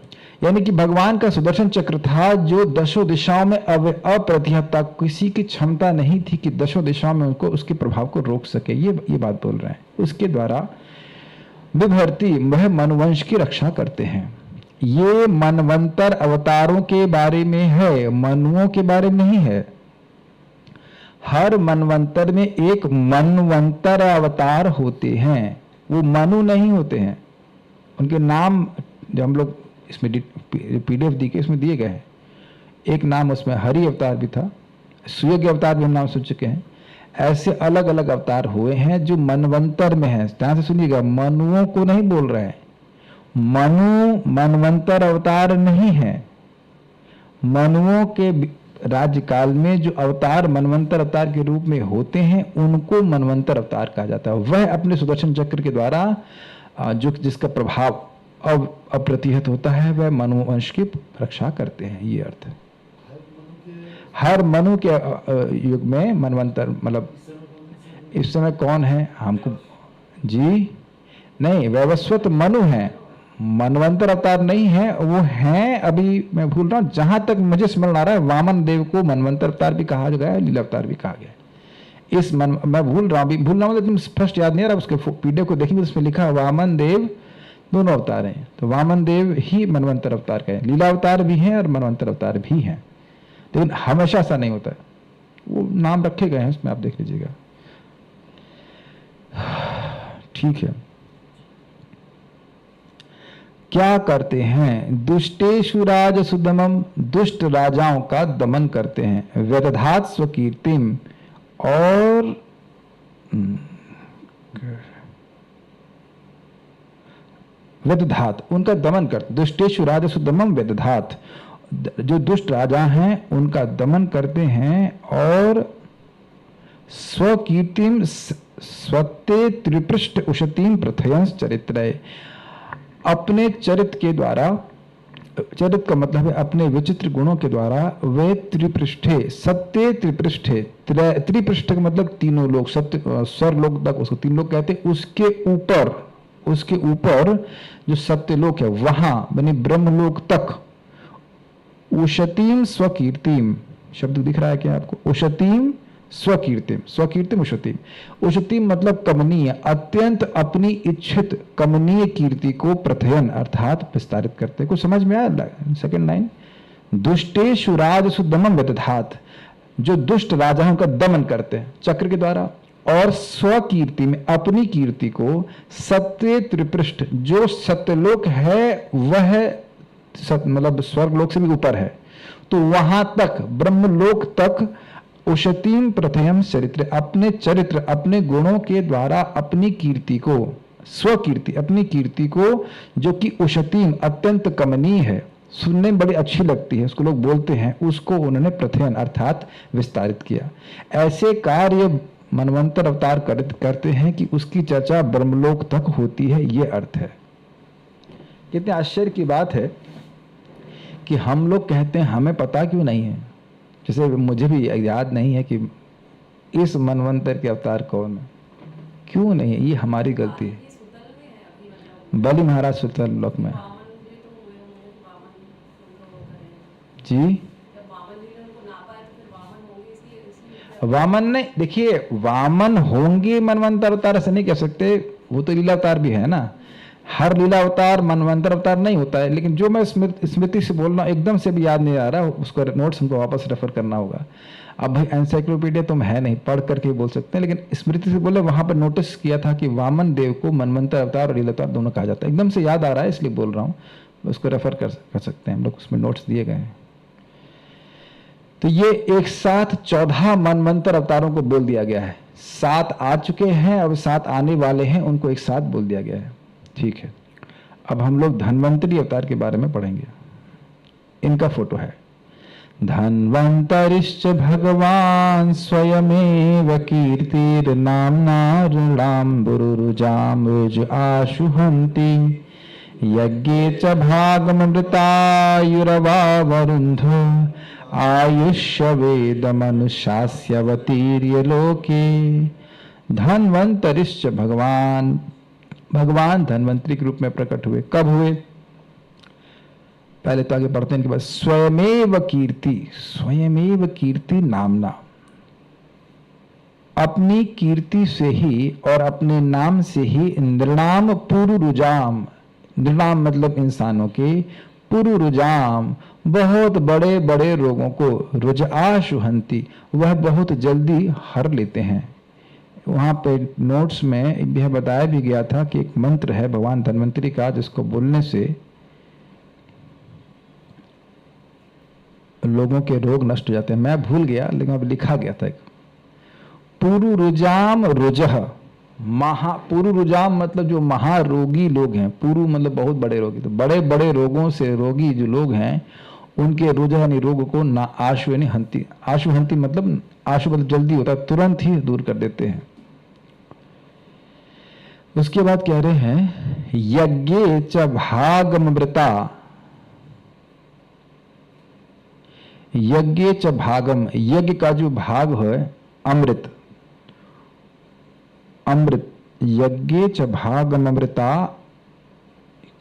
यानी कि भगवान का सुदर्शन चक्र था जो 10 दिशाओं में अप्रतिहत था। किसी की क्षमता नहीं थी कि 10 दिशाओं में उनको उसके प्रभाव को रोक सके। ये बात बोल रहे हैं। उसके द्वारा विभर्ति वह मनवंश की रक्षा करते हैं। ये मनवंतर अवतारों के बारे में है, मनुओं के बारे में नहीं है। हर मनवंतर में एक मनवंतर अवतार होते हैं, वो मनु नहीं होते हैं। उनके नाम जो हम लोग इसमें पीडीएफ दी के इसमें दिए गए हैं। एक नाम उसमें हरि अवतार भी था, सुयोग्य अवतार भी हम नाम सुन चुके हैं। ऐसे अलग अलग अवतार हुए हैं जो मनवंतर में हैं। ध्यान से सुनिएगा, मनुओं को नहीं बोल रहे हैं। मनु मनवंतर अवतार नहीं है। मनुओं के राज्य काल में जो अवतार मनवंतर अवतार के रूप में होते हैं उनको मनवंतर अवतार कहा जाता है। वह अपने सुदर्शन चक्र के द्वारा जो जिसका प्रभाव अप्रतिहत होता है वह मनुवंश की रक्षा करते हैं। ये अर्थ है। हर मनु के युग में मनवंतर मतलब इस समय कौन है हमको जी नहीं, वैवस्वत मनु है, मनवंतर अवतार नहीं है। वो हैं अभी मैं भूल रहा हूं, जहां तक मुझे स्मरण आ रहा है वामन देव को मनवंतर अवतार भी कहा गया है, लीला अवतार भी कहा गया है। इस मैं भूल रहा हूं, तुम स्पष्ट याद नहीं आ रहा। उसके पीडीएफ को देखेंगे उसमें लिखा है वामन देव दोनों अवतार हैं। तो वामन देव ही मनवंतर अवतार का है, लीला अवतार भी हैं और मनवंतर अवतार भी हैं, लेकिन हमेशा ऐसा नहीं होता है। वो नाम रखे गए हैं उसमें, आप देख लीजिएगा। ठीक है। क्या करते हैं? दुष्टेषु राजसु दमम, दुष्ट राजाओं का दमन करते हैं। व्यदधात् स्वकीर्तिम, और व्यदधात् उनका दमन करते। दुष्टेषु राजसु दमम व्यदधात्, जो दुष्ट राजा हैं उनका दमन करते हैं और स्वकीर्तिम स्वते त्रिपृष्ठ उशतीम प्रथयंस चरित्र, अपने चरित्र के द्वारा, चरित्र का मतलब है अपने विचित्र गुणों के द्वारा, वे त्रिपृष्ठे सत्य त्रिपृष्ठे, त्रिपृष्ठ का मतलब तीनों लोग, सत्य स्वर्लोक तक उसको तीन लोग कहते, उसके ऊपर जो सत्यलोक है वहां यानी ब्रह्मलोक तक, उशतीम स्वकीर्तिम, शब्द दिख रहा है क्या आपको, उशतीम स्वकीर्तिम, स्वकीर्तिम उशतीम, उशतीम मतलब कमनीय, अत्यंत अपनी इच्छित कमनीय कीर्ति को प्रथयन अर्थात विस्तारित करते। कुछ समझ में आया? सेकंड लाइन, दुष्टेषु राजसु दमम व्यदधात, जो दुष्ट राजाओं का दमन करते हैं चक्र के द्वारा, और स्वकीर्ति में अपनी कीर्ति को सत्य त्रिपृष्ठ, जो सत्यलोक है वह मतलब स्वर्गलोक से भी ऊपर है, तो वहां तक ब्रह्मलोक तक उशतीम प्रथयम चरित्र, अपने चरित्र अपने गुणों के द्वारा अपनी कीर्ति को, स्वकीर्ति अपनी कीर्ति को जो कि उशतीम अत्यंत कमनीय है, सुनने में बड़ी अच्छी लगती है, उसको लोग बोलते हैं, उसको उन्होंने प्रथयन अर्थात विस्तारित किया। ऐसे कार्य मनवंतर अवतार करते हैं कि उसकी चर्चा ब्रह्मलोक तक होती है, ये अर्थ है। कितने आश्चर्य की बात है कि हम लोग कहते हैं हमें पता क्यों नहीं है, जैसे मुझे भी याद नहीं है कि इस मनवंतर के अवतार कौन है, क्यों नहीं है, ये हमारी गलती है। बलि महाराज सुतल लोक में जी, वामन ने, देखिए वामन होंगे मनवंतर अवतार ऐसे नहीं कह सकते, वो तो लीला अवतार भी है ना, हर लीला अवतार मनवंतर अवतार नहीं होता है। लेकिन जो मैं स्मृति से बोल रहा हूँ एकदम से भी याद नहीं आ रहा, उसको नोट्स हमको वापस रेफर करना होगा। अब भाई एनसाइक्लोपीडिया तुम है नहीं, पढ़ करके बोल सकते हैं, लेकिन स्मृति से बोले वहां पर नोटिस किया था कि वामन देव को मनवंतर अवतार और लीला अवतार दोनों कहा जाता है, एकदम से याद आ रहा है इसलिए बोल रहा हूँ, उसको रेफर कर सकते हैं हम लोग, उसमें नोट्स दिए गए हैं। तो ये एक साथ 14 मनवंतर अवतारों को बोल दिया गया है, 7 आ चुके हैं और 7 आने वाले हैं, उनको एक साथ बोल दिया गया है। ठीक है, अब हम लोग धन्वंतरी अवतार के बारे में पढ़ेंगे। इनका फोटो है, धन्वंतरिश्च भगवान स्वयमेव कीर्तिर्नाम्ना ऋणाम्बुरुजाम रुज आशुहन्ति यज्ञे च भागमृतायुरवा वरुन्धो आयुष्य वेद मनुष्यास्यवतीर्य लोके। धन्वंतरिश्च भगवान, भगवान धन्वंतरी के रूप में प्रकट हुए। कब हुए? पहले तो आगे पढ़ते हैं, इनके बाद स्वयमेव कीर्ति, स्वयमेव कीर्ति नामना, अपनी कीर्ति से ही और अपने नाम से ही नृणाम पुरुरुजाम, नृणाम मतलब इंसानों के, पुरुरुजाम बहुत बड़े बड़े रोगों को, रुजआशुहंती वह बहुत जल्दी हर लेते हैं। वहां पे नोट्स में यह बताया भी गया था कि एक मंत्र है भगवान धन्वंतरी का, जिसको बोलने से लोगों के रोग नष्ट हो जाते हैं। मैं भूल गया लेकिन अब लिखा गया था, पुरुरुजाम रुजह, पुरुरुजाम मतलब जो महारोगी लोग हैं, पुरु मतलब बहुत बड़े रोगी, तो बड़े बड़े रोगों से रोगी जो लोग हैं उनके रुजह यानी रोग को ना आशु यानी हंती, आशुहंती मतलब आशु मतलब जल्दी होता है, तुरंत ही दूर कर देते हैं। उसके बाद कह रहे हैं यज्ञे च भागमृता, यज्ञ च भागम, यज्ञ का जो भाग है अमृत, अमृत, यज्ञ च भागम अमृता,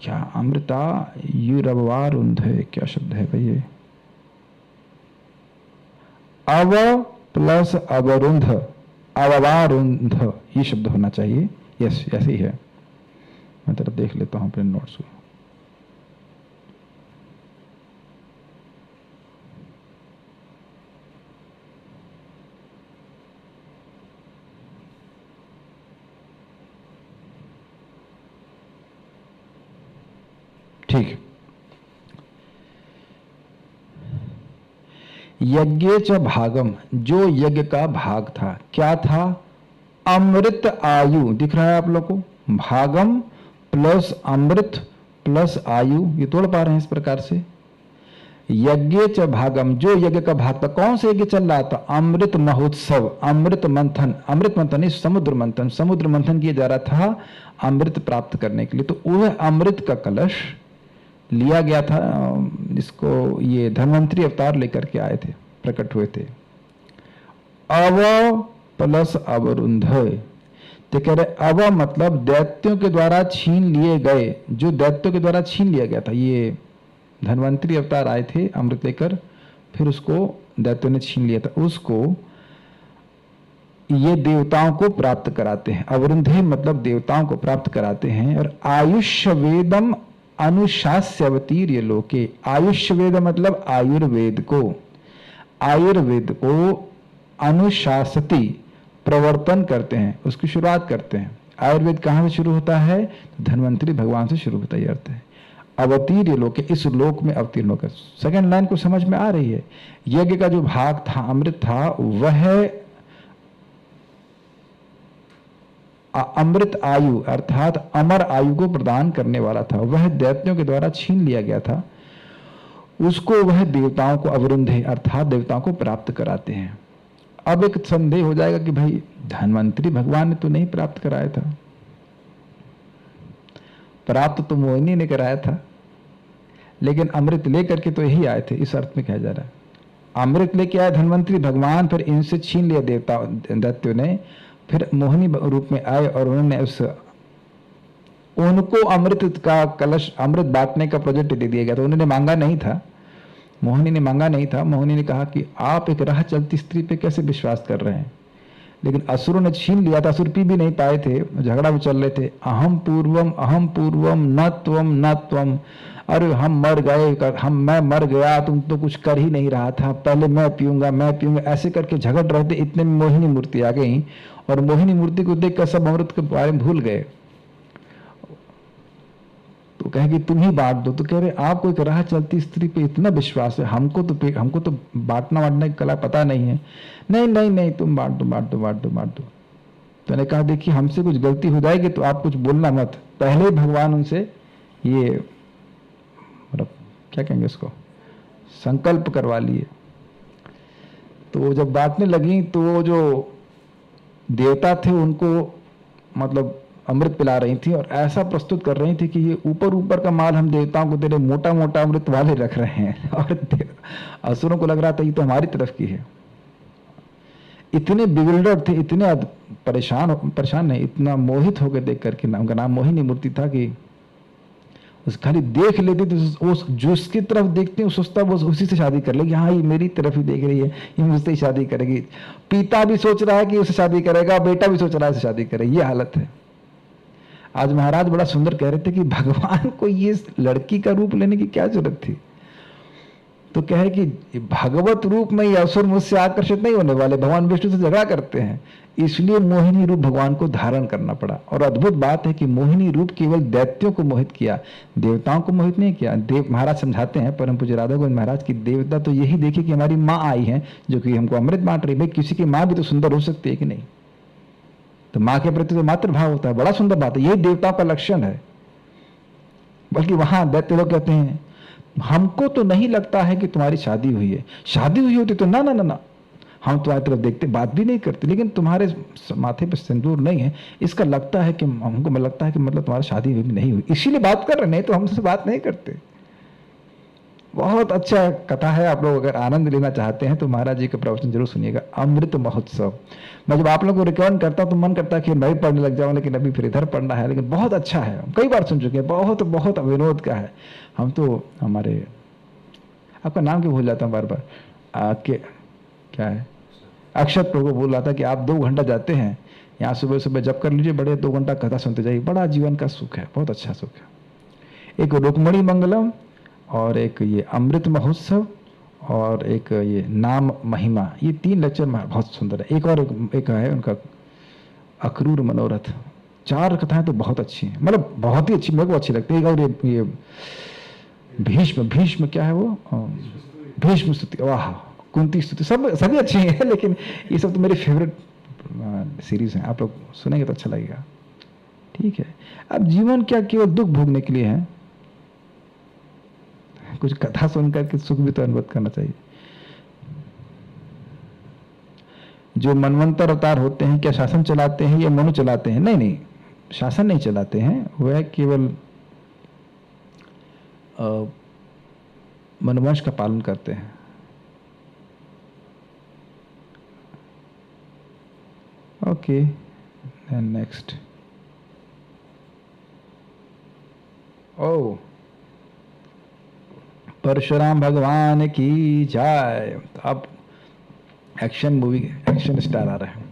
क्या अमृता युरवारुंध है, क्या शब्द है भाई ये, अव प्लस अवरुंध, अववारुंध ये शब्द होना चाहिए। यस ऐसे ही है, मैं तरह देख लेता हूं अपने नोट्स को। ठीक, यज्ञ च भागम, जो यज्ञ का भाग था, क्या था? अमृत आयु, दिख रहा है आप लोग को, भागम प्लस अमृत प्लस आयु, ये तोड़ पा रहे हैं इस प्रकार से। यज्ञ च भागम, जो यज्ञ का भाग था, कौन सा यज्ञ चल रहा था? अमृत महोत्सव, अमृत मंथन, अमृत मंथन नहीं समुद्र मंथन, समुद्र मंथन किया जा रहा था अमृत प्राप्त करने के लिए। तो वह अमृत का कलश लिया गया था, जिसको ये धन्वंतरी अवतार लेकर के आए थे, प्रकट हुए थे। अव प्लस अवरुंध, तो कह रहे अव मतलब दैत्यों के द्वारा छीन लिए गए, जो दैत्यों के द्वारा छीन लिया गया था। ये धन्वंतरी अवतार आए थे अमृत लेकर, फिर उसको दैत्यों ने छीन लिया था, उसको ये देवताओं को प्राप्त कराते हैं। अवरुंधे मतलब देवताओं को प्राप्त कराते हैं। और आयुष्य वेदम अनुशास्यवतीर्य लोके, आयुष्य वेद मतलब आयुर्वेद को, आयुर्वेद को अनुशासती प्रवर्तन करते हैं, उसकी शुरुआत करते हैं। आयुर्वेद कहाँ से शुरू होता है? धन्वंतरी भगवान से शुरू होता है, अर्थ है अवतीर्य लोक, इस लोक में अवतीर्ण होकर। सेकंड लाइन को समझ में आ रही है? यज्ञ का जो भाग था, अमृत था, वह अमृत आयु अर्थात अमर आयु को प्रदान करने वाला था, वह दैत्यों के द्वारा छीन लिया गया था, उसको वह देवताओं को अवरुंधे अर्थात देवताओं को प्राप्त कराते हैं। अब एक संदेह हो जाएगा कि भाई धन्वंतरी भगवान ने तो नहीं प्राप्त कराया था, प्राप्त तो मोहिनी ने कराया था, लेकिन अमृत लेकर के तो यही आए थे, इस अर्थ में कहा जा रहा है। अमृत लेके आए धन्वंतरी भगवान, फिर इनसे छीन लिया देवता दैत्यों ने, फिर मोहिनी रूप में आए और उन्होंने उनको अमृत का कलश, अमृत बांटने का प्रोजेक्ट दे दिया गया था। उन्होंने मांगा नहीं था, मोहिनी ने मांगा नहीं था। मोहिनी ने कहा कि आप एक राह चलती स्त्री पे कैसे विश्वास कर रहे हैं, लेकिन असुरों ने छीन लिया था, असुर पी भी नहीं पाए थे, झगड़ा भी चल रहे थे। अहम पूर्वम न त्वम, अरे हम मर गए, मैं मर गया, तुम तो कुछ कर ही नहीं रहा था, पहले मैं पीऊंगा, ऐसे करके झगड़ रहे थे। इतने में मोहिनी मूर्ति आ गई और मोहिनी मूर्ति को देखकर सब अमृत के बारे में भूल गए। तो कहे कि तुम ही बांट दो। तो कह रहे आपको एक राह चलती स्त्री पे इतना विश्वास है, हमको तो बांटना की कला पता नहीं है। नहीं तुम बांट दो। तो मैंने कहा देखिए हमसे कुछ गलती हो जाएगी तो आप कुछ बोलना मत, पहले भगवान उनसे ये मतलब क्या कहेंगे उसको, संकल्प करवा लिए। तो जब बांटने लगी तो वो जो देवता थे उनको मतलब अमृत पिला रही थी और ऐसा प्रस्तुत कर रही थी कि ये ऊपर का माल हम देवताओं को दे रहे, मोटा अमृत वाले रख रहे हैं। और असुरों को लग रहा था ये तो हमारी तरफ की है। इतने बिविल्डर्ड थे, इतने परेशान नहीं, इतना मोहित होकर देख करके, उनका नाम मोहिनी मूर्ति था, कि उस खाली देख लेती तो उस जिसकी तरफ देखते हैं सोचता वो उसी से शादी कर लेगी। हाँ ये मेरी तरफ ही देख रही है, ये मुझसे ही शादी करेगी। पिता भी सोच रहा है कि उससे शादी करेगा, बेटा भी सोच रहा है उससे शादी करेगी, ये हालत है। आज महाराज बड़ा सुंदर कह रहे थे कि भगवान को ये लड़की का रूप लेने की क्या जरूरत थी। तो कहे कि भगवत रूप में ये असुर मुझसे आकर्षित नहीं होने वाले, भगवान विष्णु से झगड़ा करते हैं, इसलिए मोहिनी रूप भगवान को धारण करना पड़ा। और अद्भुत बात है कि मोहिनी रूप केवल दैत्यों को मोहित किया, देवताओं को मोहित नहीं किया। देव महाराज समझाते हैं परम पूज्य राधा गोविंद महाराज की, देवता तो यही देखे कि हमारी माँ आई है जो कि हमको अमृत बांट रही। भाई किसी की माँ भी तो सुंदर हो सकती है कि नहीं, तो माँ के प्रति तो मातृभाव होता है, बड़ा सुंदर बात है, यही देवताओं का लक्षण है। बल्कि वहां दैत्य लोग कहते हैं हमको तो नहीं लगता है कि तुम्हारी शादी हुई है, शादी हुई होती तो ना हम तुम्हारी तरफ देखते, बात भी नहीं करते, लेकिन तुम्हारे माथे पे सिंदूर नहीं है, इसका लगता है कि हमको लगता है कि मतलब तुम्हारी शादी हुई नहीं हुई, इसीलिए बात कर रहे, नहीं तो हमसे बात नहीं करते। बहुत अच्छा कथा है, आप लोग अगर आनंद लेना चाहते हैं तो महाराज जी का प्रवचन जरूर सुनिएगा, अमृत महोत्सव। मैं जब आप लोगों को रिकमेंड करता हूं तो मन करता है कि मैं भी पढ़ने लग जाऊं, लेकिन अभी फिर इधर पढ़ना है, लेकिन बहुत अच्छा है, कई बार सुन चुके हैं, बहुत विनोद का है। हम तो हमारे, आपका नाम क्यों भूल जाता हूँ बार बार, क्या है, अक्षत प्रभु बोल रहा था कि आप 2 घंटा जाते हैं यहाँ, सुबह जब कर लीजिए, बड़े 2 घंटा कथा सुनते जाइए, बड़ा जीवन का सुख है, बहुत अच्छा सुख है। एक रुक्मणी मंगलम और एक ये अमृत महोत्सव और एक ये नाम महिमा, ये 3 लेक्चर बहुत सुंदर है। एक है उनका अक्रूर मनोरथ, 4 कथाएं तो बहुत अच्छी हैं, मतलब बहुत ही अच्छी, मेरे को अच्छी लगती है। और ये भीष्म क्या है वो, भीष्म स्तुति, वाह, कुंती स्तुति, सभी अच्छी हैं, लेकिन ये सब तो मेरी फेवरेट सीरीज हैं, आप लोग सुनेंगे तो अच्छा लगेगा। ठीक है, अब जीवन क्या केवल दुख भोगने के लिए है? कुछ कथा सुनकर के सुख भी तो अनुभव करना चाहिए। जो मनवंतर अवतार होते हैं क्या शासन चलाते हैं या मनु चलाते हैं? नहीं नहीं, शासन नहीं चलाते हैं, वह केवल मनवंश का पालन करते हैं। Okay, next. ओ, परशुराम भगवान की जय। अब एक्शन मूवी, एक्शन स्टार आ रहा है।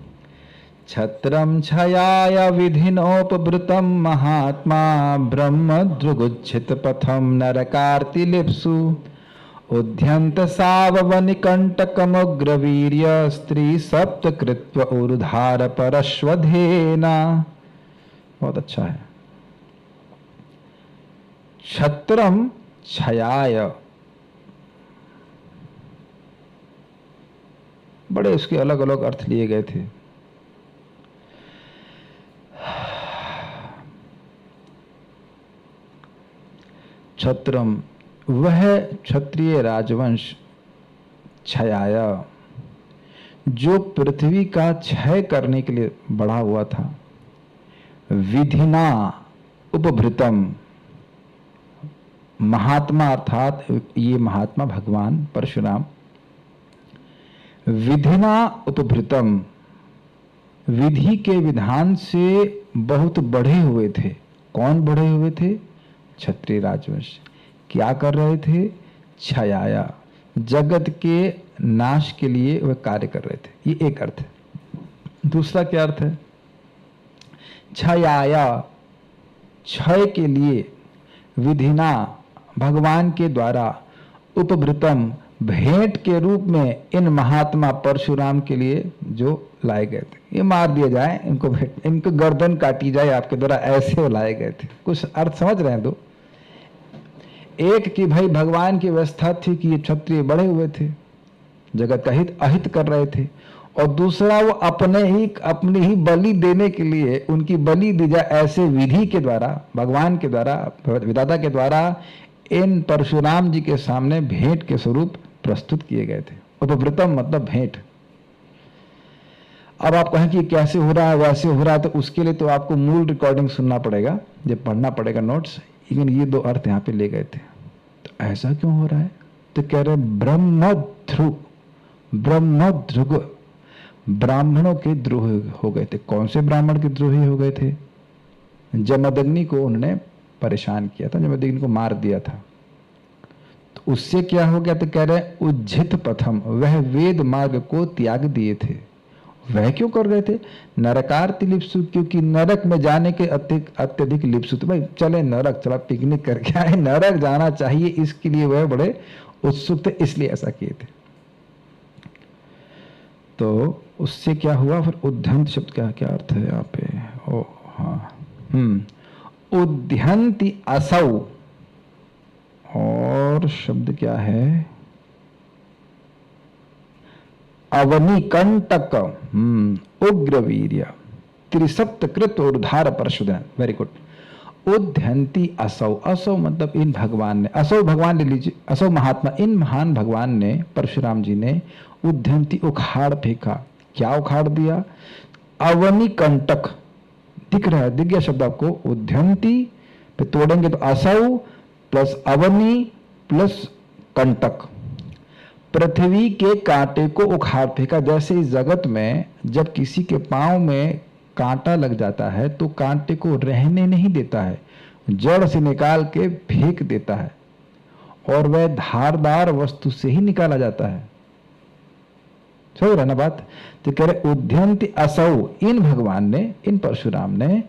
छत्रम छयाय विधिनोपवृतम महात्मा ब्रह्म द्रुगुच्छित पथम नरकार्तिलिप्सु उद्यंत साववनिकंटकमुग्रवीर्य स्त्री सप्तकृत्व ऊर्धार परश्वधेना। बहुत अच्छा है। छत्रम छयाय, बड़े उसके अलग अलग अर्थ लिए गए थे। छत्रम, वह क्षत्रिय राजवंश, छयाया, जो पृथ्वी का क्षय करने के लिए बढ़ा हुआ था, विधिना उपभृतम, महात्मा अर्थात ये महात्मा भगवान परशुराम, विधिना उपभृतम, विधि के विधान से बहुत बढ़े हुए थे। कौन बढ़े हुए थे? क्षत्रिय राजवंश। क्या कर रहे थे? छयाया, जगत के नाश के लिए वह कार्य कर रहे थे। ये एक अर्थ है। दूसरा क्या अर्थ है? छयाया, क्षय के लिए, विधिना, भगवान के द्वारा, उपभृतम, भेंट के रूप में इन महात्मा परशुराम के लिए जो लाए गए थे। ये मार दिया जाए, इनको भेंट, इनको गर्दन काटी जाए आपके द्वारा, ऐसे वो लाए गए थे। कुछ अर्थ समझ रहे हैं? दो, एक कि भाई भगवान की व्यवस्था थी कि ये क्षत्रिय बढ़े हुए थे, जगत का हित अहित कर रहे थे, और दूसरा वो अपनी ही बलि देने के लिए, उनकी बलि दी जाए ऐसे विधि के द्वारा, भगवान के द्वारा, विधाता के द्वारा इन परशुराम जी के सामने भेंट के स्वरूप प्रस्तुत किए गए थे। उपवृतम मतलब भेंट। अब आप कहें कि कैसे हो रहा है, वैसे हो रहा है, तो उसके लिए तो आपको मूल रिकॉर्डिंग सुनना पड़ेगा, जब पढ़ना पड़ेगा नोट्स। लेकिन ये दो अर्थ यहाँ पे ले गए थे। तो ऐसा क्यों हो रहा है? तो कह रहे ब्रह्मध्रुव, ब्रह्मध्रुव, ब्राह्मणों के द्रोह हो गए थे। कौन से ब्राह्मण के द्रोही हो गए थे? जमदग्नि को उन्होंने परेशान किया था, जमदग्नि को मार दिया था। तो उससे क्या हो गया? तो कह रहे उज्झित पथम, वह वेद मार्ग को त्याग दिए थे। वह क्यों कर रहे थे? नरकार्ति लिप्सु, क्योंकि नरक में जाने के अत्यधिक लिप्सु। तो भाई चले नरक, चला पिकनिक करके आए, नरक जाना चाहिए, इसके लिए वह बड़े उत्सुक थे, इसलिए ऐसा किए थे। तो उससे क्या हुआ फिर? उद्यंत शब्द का क्या अर्थ है यहाँ पे? ओ हाँ, उद्यंति असौ, और शब्द क्या है? अवनिकंटक, उग्रवीर्य, त्रिसप्तकृत ऊर्धार परशुधन। Very good. उद्यंती असौ, असौ मतलब इन भगवान ने, असौ भगवान ले लीजिए, असौ महात्मा, इन महान भगवान ने, परशुराम जी ने उद्यंती उखाड़ फेंका। क्या उखाड़ दिया? अवनिकंटक, दिख रहा है, दिख गया शब्द आपको? उद्यंती पे तोड़ेंगे तो असौ प्लस अवनी प्लस कंटक, पृथ्वी के कांटे को उखाड़ फेंका। जैसे इस जगत में जब किसी के पांव में कांटा लग जाता है तो कांटे को रहने नहीं देता है, जड़ से निकाल के फेंक देता है, और वह धारदार वस्तु से ही निकाला जाता है। समझ रहे ना बात? तो कह रहे उद्यंति असौ, इन भगवान ने, इन परशुराम ने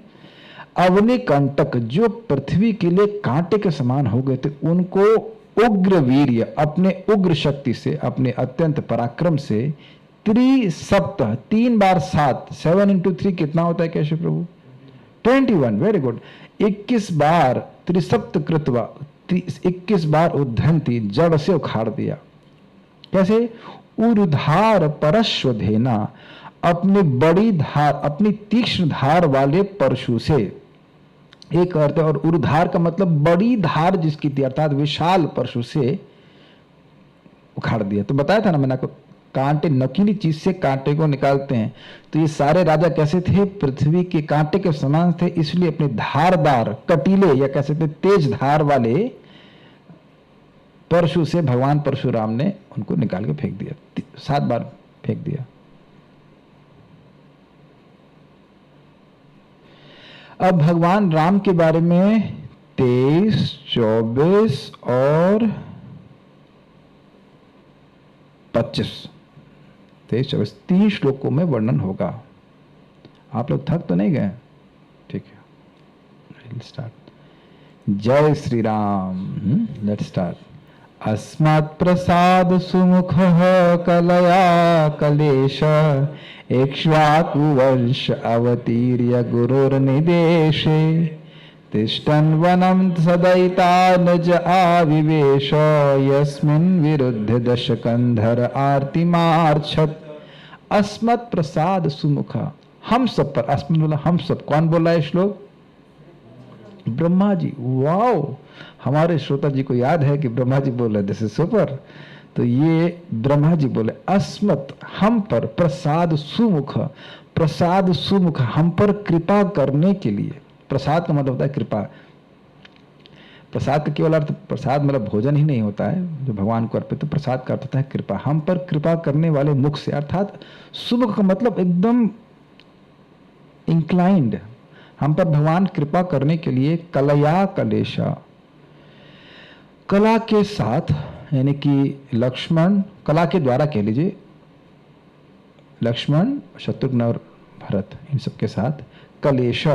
अवनिकंटक, जो पृथ्वी के लिए कांटे के समान हो गए थे, उनको उग्र वीर्य, अपने उग्र शक्ति से, अपने अत्यंत पराक्रम से, त्रिसप्त, 3 बार 7, 7 into 3 कितना होता है कैशव प्रभु? 21। Very good. 21 बार त्रिसप्त कृत्वा, 21 बार उद्धंती, जड़ से उखाड़ दिया। कैसे? ऊर्धार परश्वधेना, अपनी बड़ी धार, अपनी तीक्ष्ण धार वाले परशु से, एक अर्थ है। और उर्धार का मतलब बड़ी धार जिसकी थी, अर्थात विशाल परशु से उखाड़ दिया। तो बताया था ना मैंने आपको, कांटे नकीली चीज से कांटे को निकालते हैं। तो ये सारे राजा कैसे थे? पृथ्वी के कांटे के समान थे, इसलिए अपने धारदार कटीले या कह सकते तेज धार वाले परशु से भगवान परशुराम ने उनको निकाल के फेंक दिया, 7 बार फेंक दिया। अब भगवान राम के बारे में 23, 24 और 25, 23, 24 3 श्लोकों में वर्णन होगा। आप लोग थक तो नहीं गए? ठीक है, स्टार्ट। जय श्री राम। Let's start. अस्मत् प्रसाद सुमुख कलया कलेश इक्ष्वाकुवंश अवतीर्य गुरुर्निदेशे तिष्ठन् वनं सदयितानुज आविवेश यस्मिन् विरुद्ध दशकंधर आर्तिमार्छत्। अस्मत् प्रसाद सुमुख, हम सब पर, अस्मत् बोला हम सब, कौन बोला है श्लोक? ब्रह्मा जी। वाओ, हमारे श्रोता जी को याद है कि ब्रह्मा जी बोले, दिस इज सुपर। तो ये ब्रह्मा जी बोले अस्मत्, हम पर, प्रसाद सुमुख, प्रसाद सुमुख, हम पर कृपा करने के लिए। प्रसाद का मतलब होता है कृपा। प्रसाद का केवल अर्थ, प्रसाद मतलब भोजन ही नहीं होता है जो भगवान को अर्पित, तो प्रसाद का अर्थ होता है कृपा। हम पर कृपा करने वाले मुख से, अर्थात सुमुख का मतलब एकदम इंक्लाइंड, हम पर भगवान कृपा करने के लिए कलया कलेशा, कला के साथ, यानी कि लक्ष्मण, कला के द्वारा कह लीजिए, लक्ष्मण, शत्रुघ्न और भरत, इन सब के साथ कलेश,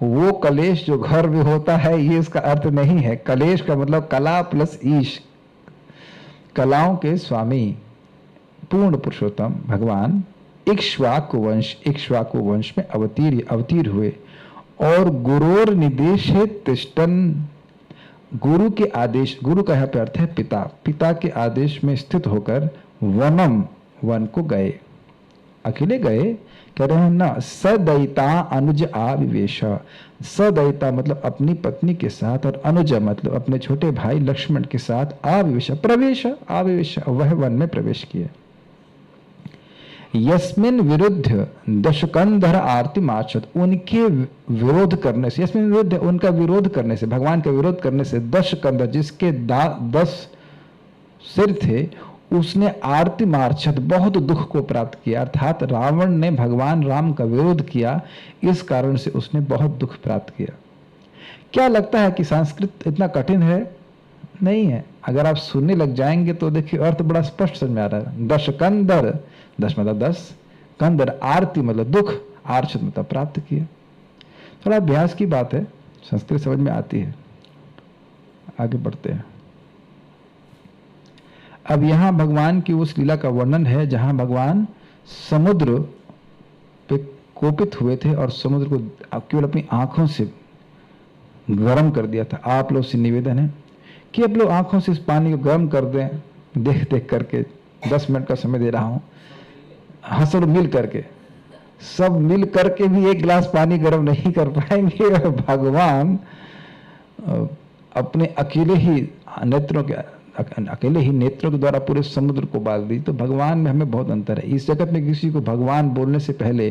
वो कलेश जो घर में होता है, ये इसका अर्थ नहीं है। कलेश का मतलब कला प्लस ईश, कलाओं के स्वामी पूर्ण पुरुषोत्तम भगवान इक्ष्वाकु वंश, इक्ष्वाकु वंश में अवतीर हुए और गुरोर निर्देश तिष्ठन, गुरु के आदेश, गुरु का यहाँ पे अर्थ है पिता, पिता के आदेश में स्थित होकर वनम, वन को गए, अकेले गए, कह रहे हैं ना, सदयिता अनुज आविवेश, सदयिता मतलब अपनी पत्नी के साथ, और अनुज मतलब अपने छोटे भाई लक्ष्मण के साथ, आविवेश प्रवेश, आविवेश वह वन में प्रवेश किए। यस्मिन विरुद्ध दशकंधर आरती मार्चत, उनके विरोध करने से, यस्मिन विरुद्ध उनका विरोध करने से, भगवान का विरोध करने से, दशकंधर जिसके 10 सिर थे, उसने आरती मार्चत बहुत दुख को प्राप्त किया। अर्थात रावण ने भगवान राम का विरोध किया, इस कारण से उसने बहुत दुख प्राप्त किया। क्या लगता है कि संस्कृत इतना कठिन है? नहीं है। अगर आप सुनने लग जाएंगे तो देखिए अर्थ बड़ा स्पष्ट समझ में आ रहा है। दशकंधर, 10 मतलब 10, कंदर आरती मतलब दुख, आर्चत मतलब प्राप्त किया। थोड़ा अभ्यास की बात है, संस्कृत समझ में आती है। आगे बढ़ते हैं। अब यहां भगवान की उस लीला का वर्णन है जहां भगवान समुद्र पे कोपित हुए थे और समुद्र को केवल अपनी आंखों से गर्म कर दिया था। आप लोग से निवेदन है कि आप लोग आंखों से इस पानी को गर्म कर दें, देख देख करके 10 मिनट का समय दे रहा हूं, हंसर मिल करके, सब मिल करके भी एक गिलास पानी गर्म नहीं कर पाएंगे। और भगवान अपने अकेले ही नेत्रों के द्वारा पूरे समुद्र को बाल दी। तो भगवान में हमें बहुत अंतर है। इस जगत में किसी को भगवान बोलने से पहले,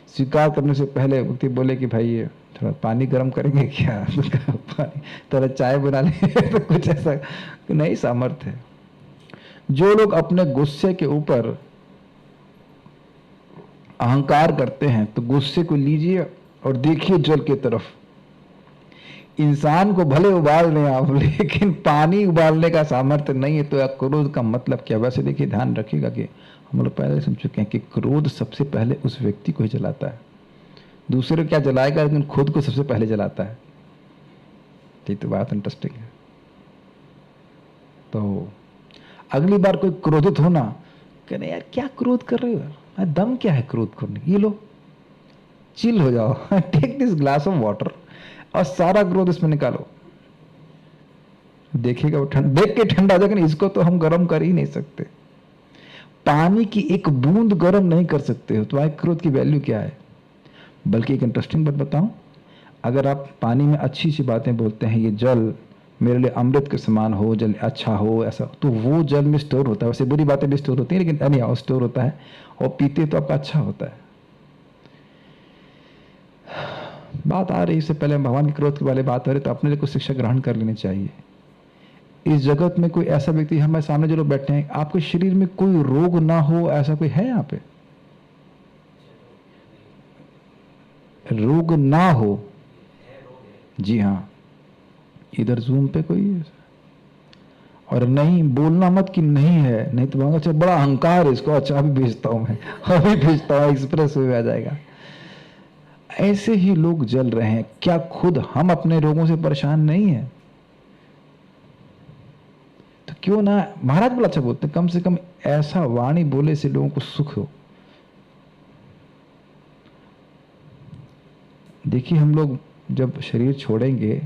स्वीकार करने से पहले व्यक्ति बोले कि भाई ये थोड़ा पानी गर्म करेंगे क्या, पानी थोड़ा चाय बना लेंगे, तो कुछ ऐसा नहीं सामर्थ्य है। जो लोग अपने गुस्से के ऊपर अहंकार करते हैं, तो गुस्से को लीजिए और देखिए जल की तरफ। इंसान को भले उबाल दें आप, लेकिन पानी उबालने का सामर्थ्य नहीं है। तो क्रोध का मतलब क्या? वैसे देखिए, ध्यान रखिएगा कि हम लोग पहले समझ चुके हैं कि क्रोध सबसे पहले उस व्यक्ति को ही जलाता है। दूसरे को क्या जलाएगा, लेकिन खुद को सबसे पहले जलाता है। ये तो बात इंटरेस्टिंग है। तो अगली बार कोई क्रोधित होना, कहने यार क्या क्रोध कर रहे हो, दम क्या है क्रोध करने, ये लो चिल हो जाओ, take this glass of water और सारा क्रोध इसमें निकालो। देखिएगा वो देख के ठंडा हो जाएगा। इसको तो हम गर्म कर ही नहीं सकते, पानी की एक बूंद गर्म नहीं कर सकते हो, तो क्रोध की वैल्यू क्या है। बल्कि एक इंटरेस्टिंग बात बताऊं, अगर आप पानी में अच्छी सी बातें बोलते हैं, ये जल मेरे लिए अमृत के समान हो, जल अच्छा हो, ऐसा, तो वो जल में स्टोर होता है। वैसे बुरी बातें भी स्टोर होती हैं, लेकिन नहीं स्टोर होता है, और पीते तो आपका अच्छा होता है। बात आ रही, इससे पहले भगवान के क्रोध के वाले बात हो रही, तो अपने लिए कुछ शिक्षा ग्रहण कर लेनी चाहिए। इस जगत में कोई ऐसा व्यक्ति, हमारे सामने जो लोग बैठे हैं, आपके शरीर में कोई रोग ना हो, ऐसा कोई है यहाँ पे? रोग ना हो? जी हाँ, इधर जूम पे कोई है? और नहीं बोलना मत कि नहीं है, नहीं तो अच्छा बड़ा अहंकार है इसको, अच्छा अभी भेजता हूं मैं, अभी भेजता हूं, एक्सप्रेस वे आ जाएगा। ऐसे ही लोग जल रहे हैं। क्या खुद हम अपने रोगों से परेशान नहीं है? तो क्यों ना, महाराज बड़ा अच्छा बोलते, कम से कम ऐसा वाणी बोले से लोगों को सुख हो। देखिए, हम लोग जब शरीर छोड़ेंगे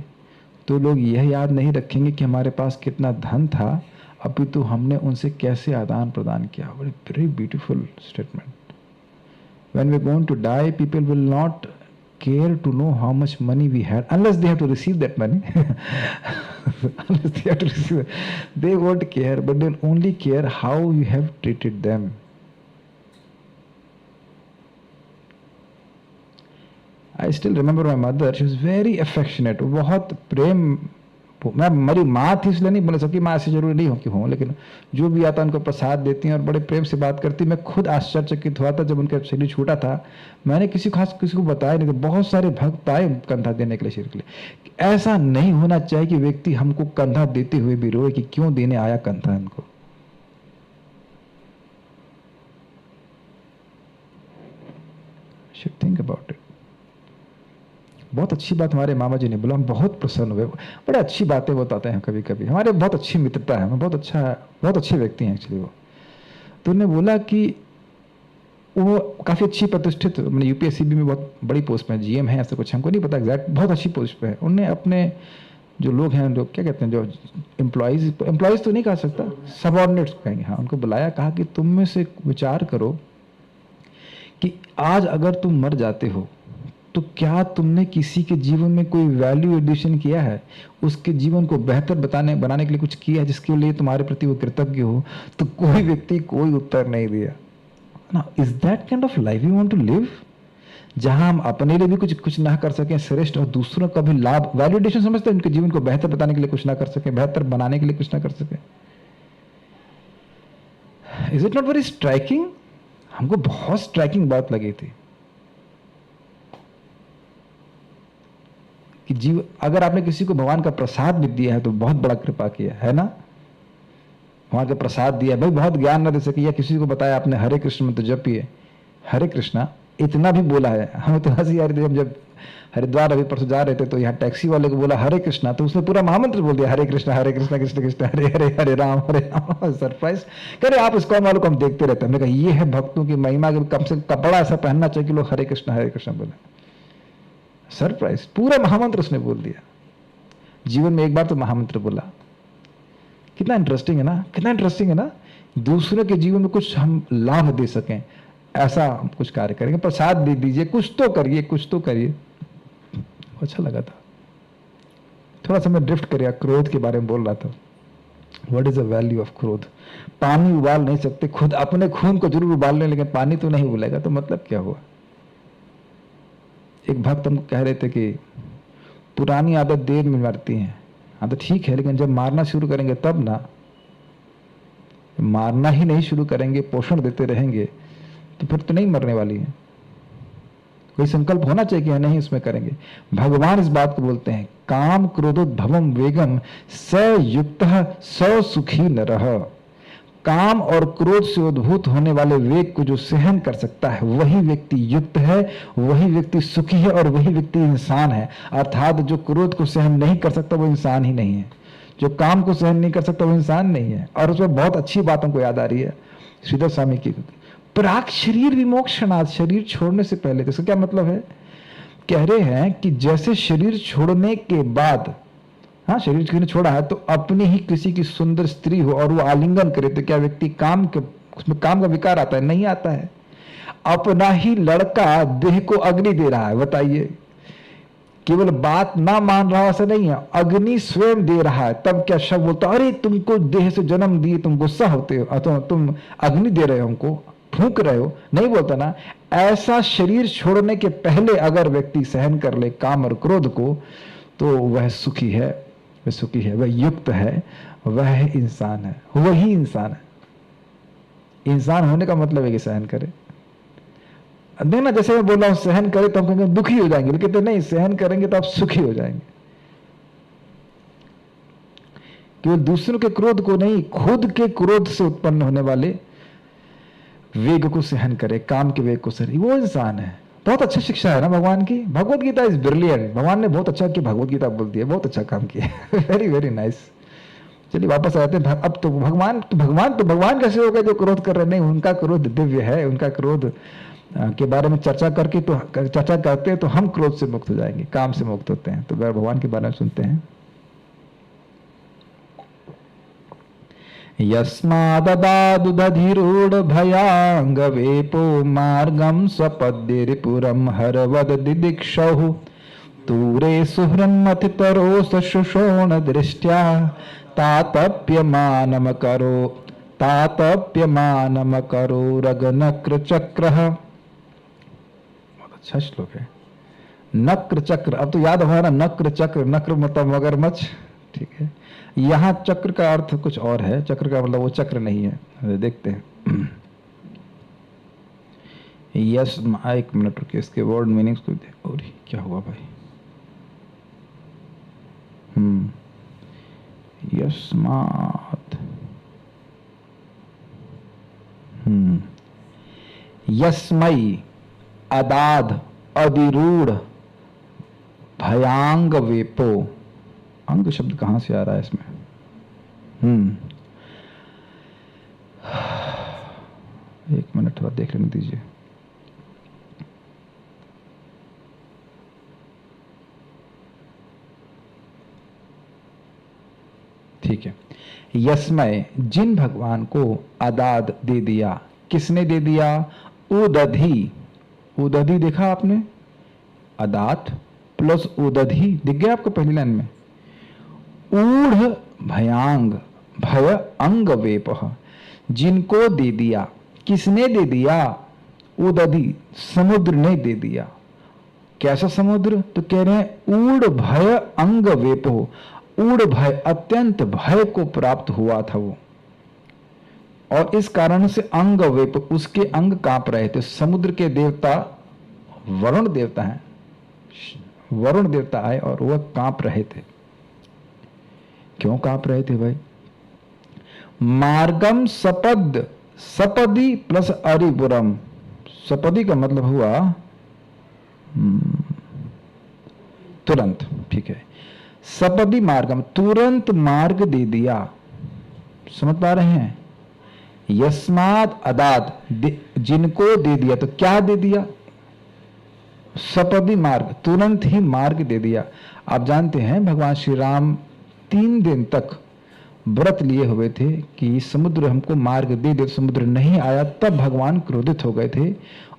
तो लोग यह याद नहीं रखेंगे कि हमारे पास कितना धन था, अभी तो हमने उनसे कैसे आदान प्रदान किया। Very beautiful statement. When we're going to die, people will not care to know how much money we had, unless they have to receive that money. Unless they have to receive it. They won't care, but they'll only care how you have treated them. I still remember my mother. She was very affectionate. बहुत प्रेम, मैं मेरी माँ थी इसलिए नहीं बोल सकती, माँ ऐसी जरूरी नहीं हो कि हो, लेकिन जो भी आता उनको प्रसाद देती हैं और बड़े प्रेम से बात करती। मैं खुद आश्चर्यचकित हुआ था जब उनका शरीर छूटा था। मैंने किसी को बताया नहीं था। बहुत सारे भक्त आए कंधा देने के लिए, शरीर के लिए। ऐसा नहीं होना चाहिए कि व्यक्ति हमको कंधा देते हुए भी रोए कि क्यों देने आया कंधा इनको। Should think about it. बहुत अच्छी बात हमारे मामा जी ने बोला, हम बहुत प्रसन्न हुए। बड़े अच्छी बातें बताते हैं कभी कभी, हमारे बहुत अच्छी मित्रता है, बहुत अच्छे व्यक्ति हैं एक्चुअली वो। तो उन्होंने बोला कि वो काफ़ी अच्छी प्रतिष्ठित, मैंने यूपीएससीबी में बहुत बड़ी पोस्ट पे जीएम है, ऐसा कुछ हमको नहीं पता एग्जैक्ट, बहुत अच्छी पोस्ट पे है। उन्होंने अपने जो लोग हैं, जो क्या कहते हैं, जो एम्प्लॉयज़ तो नहीं कह सकता, सबऑर्डिनेट्स कहेंगे, हाँ, उनको बुलाया, कहा कि तुम में से विचार करो कि आज अगर तुम मर जाते हो तो क्या तुमने किसी के जीवन में कोई वैल्यू एडिशन किया है, उसके जीवन को बेहतर बनाने के लिए कुछ किया है जिसके लिए तुम्हारे प्रति वो कृतज्ञ हो? तो कोई व्यक्ति कोई उत्तर नहीं दिया ना। Is that kind of life you want to live, जहां हम अपने लिए भी कुछ ना कर सकें श्रेष्ठ, और दूसरों का भी लाभ, वैल्यू एडिशन समझते हैं, उनके जीवन को बेहतर बताने के लिए कुछ ना कर सके, बेहतर बनाने के लिए कुछ ना कर सके। Is it not very striking? हमको बहुत स्ट्राइकिंग बात लगी थी कि जीव, अगर आपने किसी को भगवान का प्रसाद भी दिया है तो बहुत बड़ा कृपा किया है ना। भगवान का प्रसाद दिया, भाई बहुत ज्ञान ना दे सके, या किसी को बताया आपने हरे कृष्ण में तो जपिए, हरे कृष्णा इतना भी बोला है। हमें तो हंसी आ रही थी, हम जब हरिद्वार अभी परसों जा रहे थे तो यहाँ टैक्सी वाले को बोला हरे कृष्णा, तो उसने पूरा महामंत्र बोल दिया, हरे कृष्णा कृष्ण कृष्ण हरे हरे, हरे राम। सरप्राइज। कह रहे आप इसको वालों को हम देखते रहते हैं। हमने कहा ये है भक्तों की महिमा, कम से कम कपड़ा ऐसा पहनना चाहिए कि लोग हरे कृष्ण बोले। सरप्राइज, पूरा महामंत्र उसने बोल दिया। जीवन में एक बार तो महामंत्र बोला। कितना इंटरेस्टिंग है ना, कितना इंटरेस्टिंग है ना। दूसरों के जीवन में कुछ हम लाभ दे सकें, ऐसा हम कुछ कार्य करेंगे। प्रसाद दे दीजिए, कुछ तो करिए, कुछ तो करिए। अच्छा लगा था। थोड़ा सा मैं ड्रिफ्ट कर, क्रोध के बारे में बोल रहा था। What is the value of क्रोध? पानी उबाल नहीं सकते, खुद अपने खून को जरूर उबाल लें, लेकिन पानी तो नहीं उबलेगा, तो मतलब क्या हुआ? एक भक्त हमको कह रहे थे कि पुरानी आदत देर में मरती है। हाँ तो ठीक है, लेकिन जब मारना शुरू करेंगे तब ना। मारना ही नहीं शुरू करेंगे, पोषण देते रहेंगे, तो फिर तो नहीं मरने वाली है। कोई संकल्प होना चाहिए कि नहीं इसमें करेंगे। भगवान इस बात को बोलते हैं, काम क्रोधोद्भवम वेगम स युक्तः स सुखी नरः। काम और क्रोध से उद्भूत होने वाले वेग को जो सहन कर सकता है वही व्यक्ति युक्त है, वही व्यक्ति सुखी है, और वही व्यक्ति इंसान है। अर्थात जो क्रोध को सहन नहीं कर सकता वो इंसान ही नहीं है, जो काम को सहन नहीं कर सकता वो इंसान नहीं है। और उसमें बहुत अच्छी बातों को याद आ रही है श्रीधर स्वामी की, प्राक शरीर विमोक्षणात्, शरीर छोड़ने से पहले। इसका क्या मतलब है? कह रहे हैं कि जैसे शरीर छोड़ने के बाद, हाँ शरीर किसी ने छोड़ा है तो अपनी ही किसी की सुंदर स्त्री हो और वो आलिंगन करे, तो क्या व्यक्ति उसमें काम का विकार आता है? नहीं आता है। अपना ही लड़का देह को अग्नि दे रहा है, बताइए। केवल बात ना मान रहा ऐसा नहीं है, अग्नि स्वयं दे रहा है, तब क्या शव बोलता अरे तुमको देह से जन्म दिए, तुम गुस्सा होते हो अथवा तुम अग्नि दे रहे हो, हमको फूंक रहे हो, नहीं बोलता ना। ऐसा शरीर छोड़ने के पहले अगर व्यक्ति सहन कर ले काम और क्रोध को, तो वह सुखी है, वह सुखी है, वह युक्त है, वह इंसान है, वही इंसान है। इंसान होने का मतलब है कि सहन करे। देखना, जैसे मैं बोल रहा हूं सहन करे तो हम कहेंगे दुखी हो जाएंगे, लेकिन तो नहीं, सहन करेंगे तो आप सुखी हो जाएंगे। केवल दूसरों के क्रोध को नहीं, खुद के क्रोध से उत्पन्न होने वाले वेग को सहन करे, काम के वेग को सहन, वो इंसान है। बहुत अच्छा शिक्षा है ना भगवान की। Bhagavad Gita is brilliant. भगवान ने बहुत अच्छा किया, भगवत गीता बोलती है, बहुत अच्छा काम किया। Very very nice. चलिए वापस आते हैं। अब तो भगवान कैसे हो गए जो क्रोध कर रहे? नहीं, उनका क्रोध दिव्य है। उनका क्रोध के बारे में चर्चा करके तो चर्चा करते हैं तो हम क्रोध से मुक्त हो जाएंगे, काम से मुक्त होते हैं। तो भगवान के बारे में सुनते हैं। यस्माददादुदधिरूढ़ भयांग वेपो मार्गम स्वपद्य रिपुरम हरवद दिदिक्षौ दूरे सुहृन्मथितरोस शुशोण दृष्ट्या तातप्यमानम करो रगनक्र चक्रः। बहुत अच्छा श्लोक है। नक्र चक्र, अब तो याद हुआ ना, नक्र चक्र, नक्र मतलब मगरमच्छ, ठीक है। यहां चक्र का अर्थ कुछ और है। चक्र का मतलब वो चक्र नहीं है। देखते हैं। यस, एक मिनट रुकिए, इसके वर्ड मीनिंग्स को और क्या हुआ भाई। यस्मात्, यस्मई अदाद अधिरूढ़ भयांग वेपो। अंग शब्द कहां से आ रहा है इसमें? एक मिनट थोड़ा देख लेने दीजिए। ठीक है। यस्मय, जिन भगवान को अदाद दे दिया। किसने दे दिया? उदधि। उदधि देखा आपने? अदात प्लस उदधि दिख गया आपको पहली लाइन में। ऊढ़ भयांग, भय अंग वेपः, जिनको दे दिया। किसने दे दिया? उदधि, समुद्र ने दे दिया। कैसा समुद्र? तो कह रहे हैं ऊढ़ भय अंग वेपो। ऊढ़ भय, अत्यंत भय को प्राप्त हुआ था वो, और इस कारण से अंग वेप, उसके अंग कांप रहे थे। समुद्र के देवता वरुण देवता हैं, वरुण देवता आए और वह कांप रहे थे। क्यों कांप रहे थे भाई? मार्गम सपद, सपदी प्लस अरिपुरम। सपदी का मतलब हुआ तुरंत, ठीक है। सपदी मार्गम, तुरंत मार्ग दे दिया। समझ पा रहे हैं? यस्मात् अदात, जिनको दे दिया। तो क्या दे दिया? सपदी मार्ग, तुरंत ही मार्ग दे दिया। आप जानते हैं भगवान श्री राम 3 दिन तक व्रत लिए हुए थे कि समुद्र हमको मार्ग दे दे। समुद्र नहीं आया, तब भगवान क्रोधित हो गए थे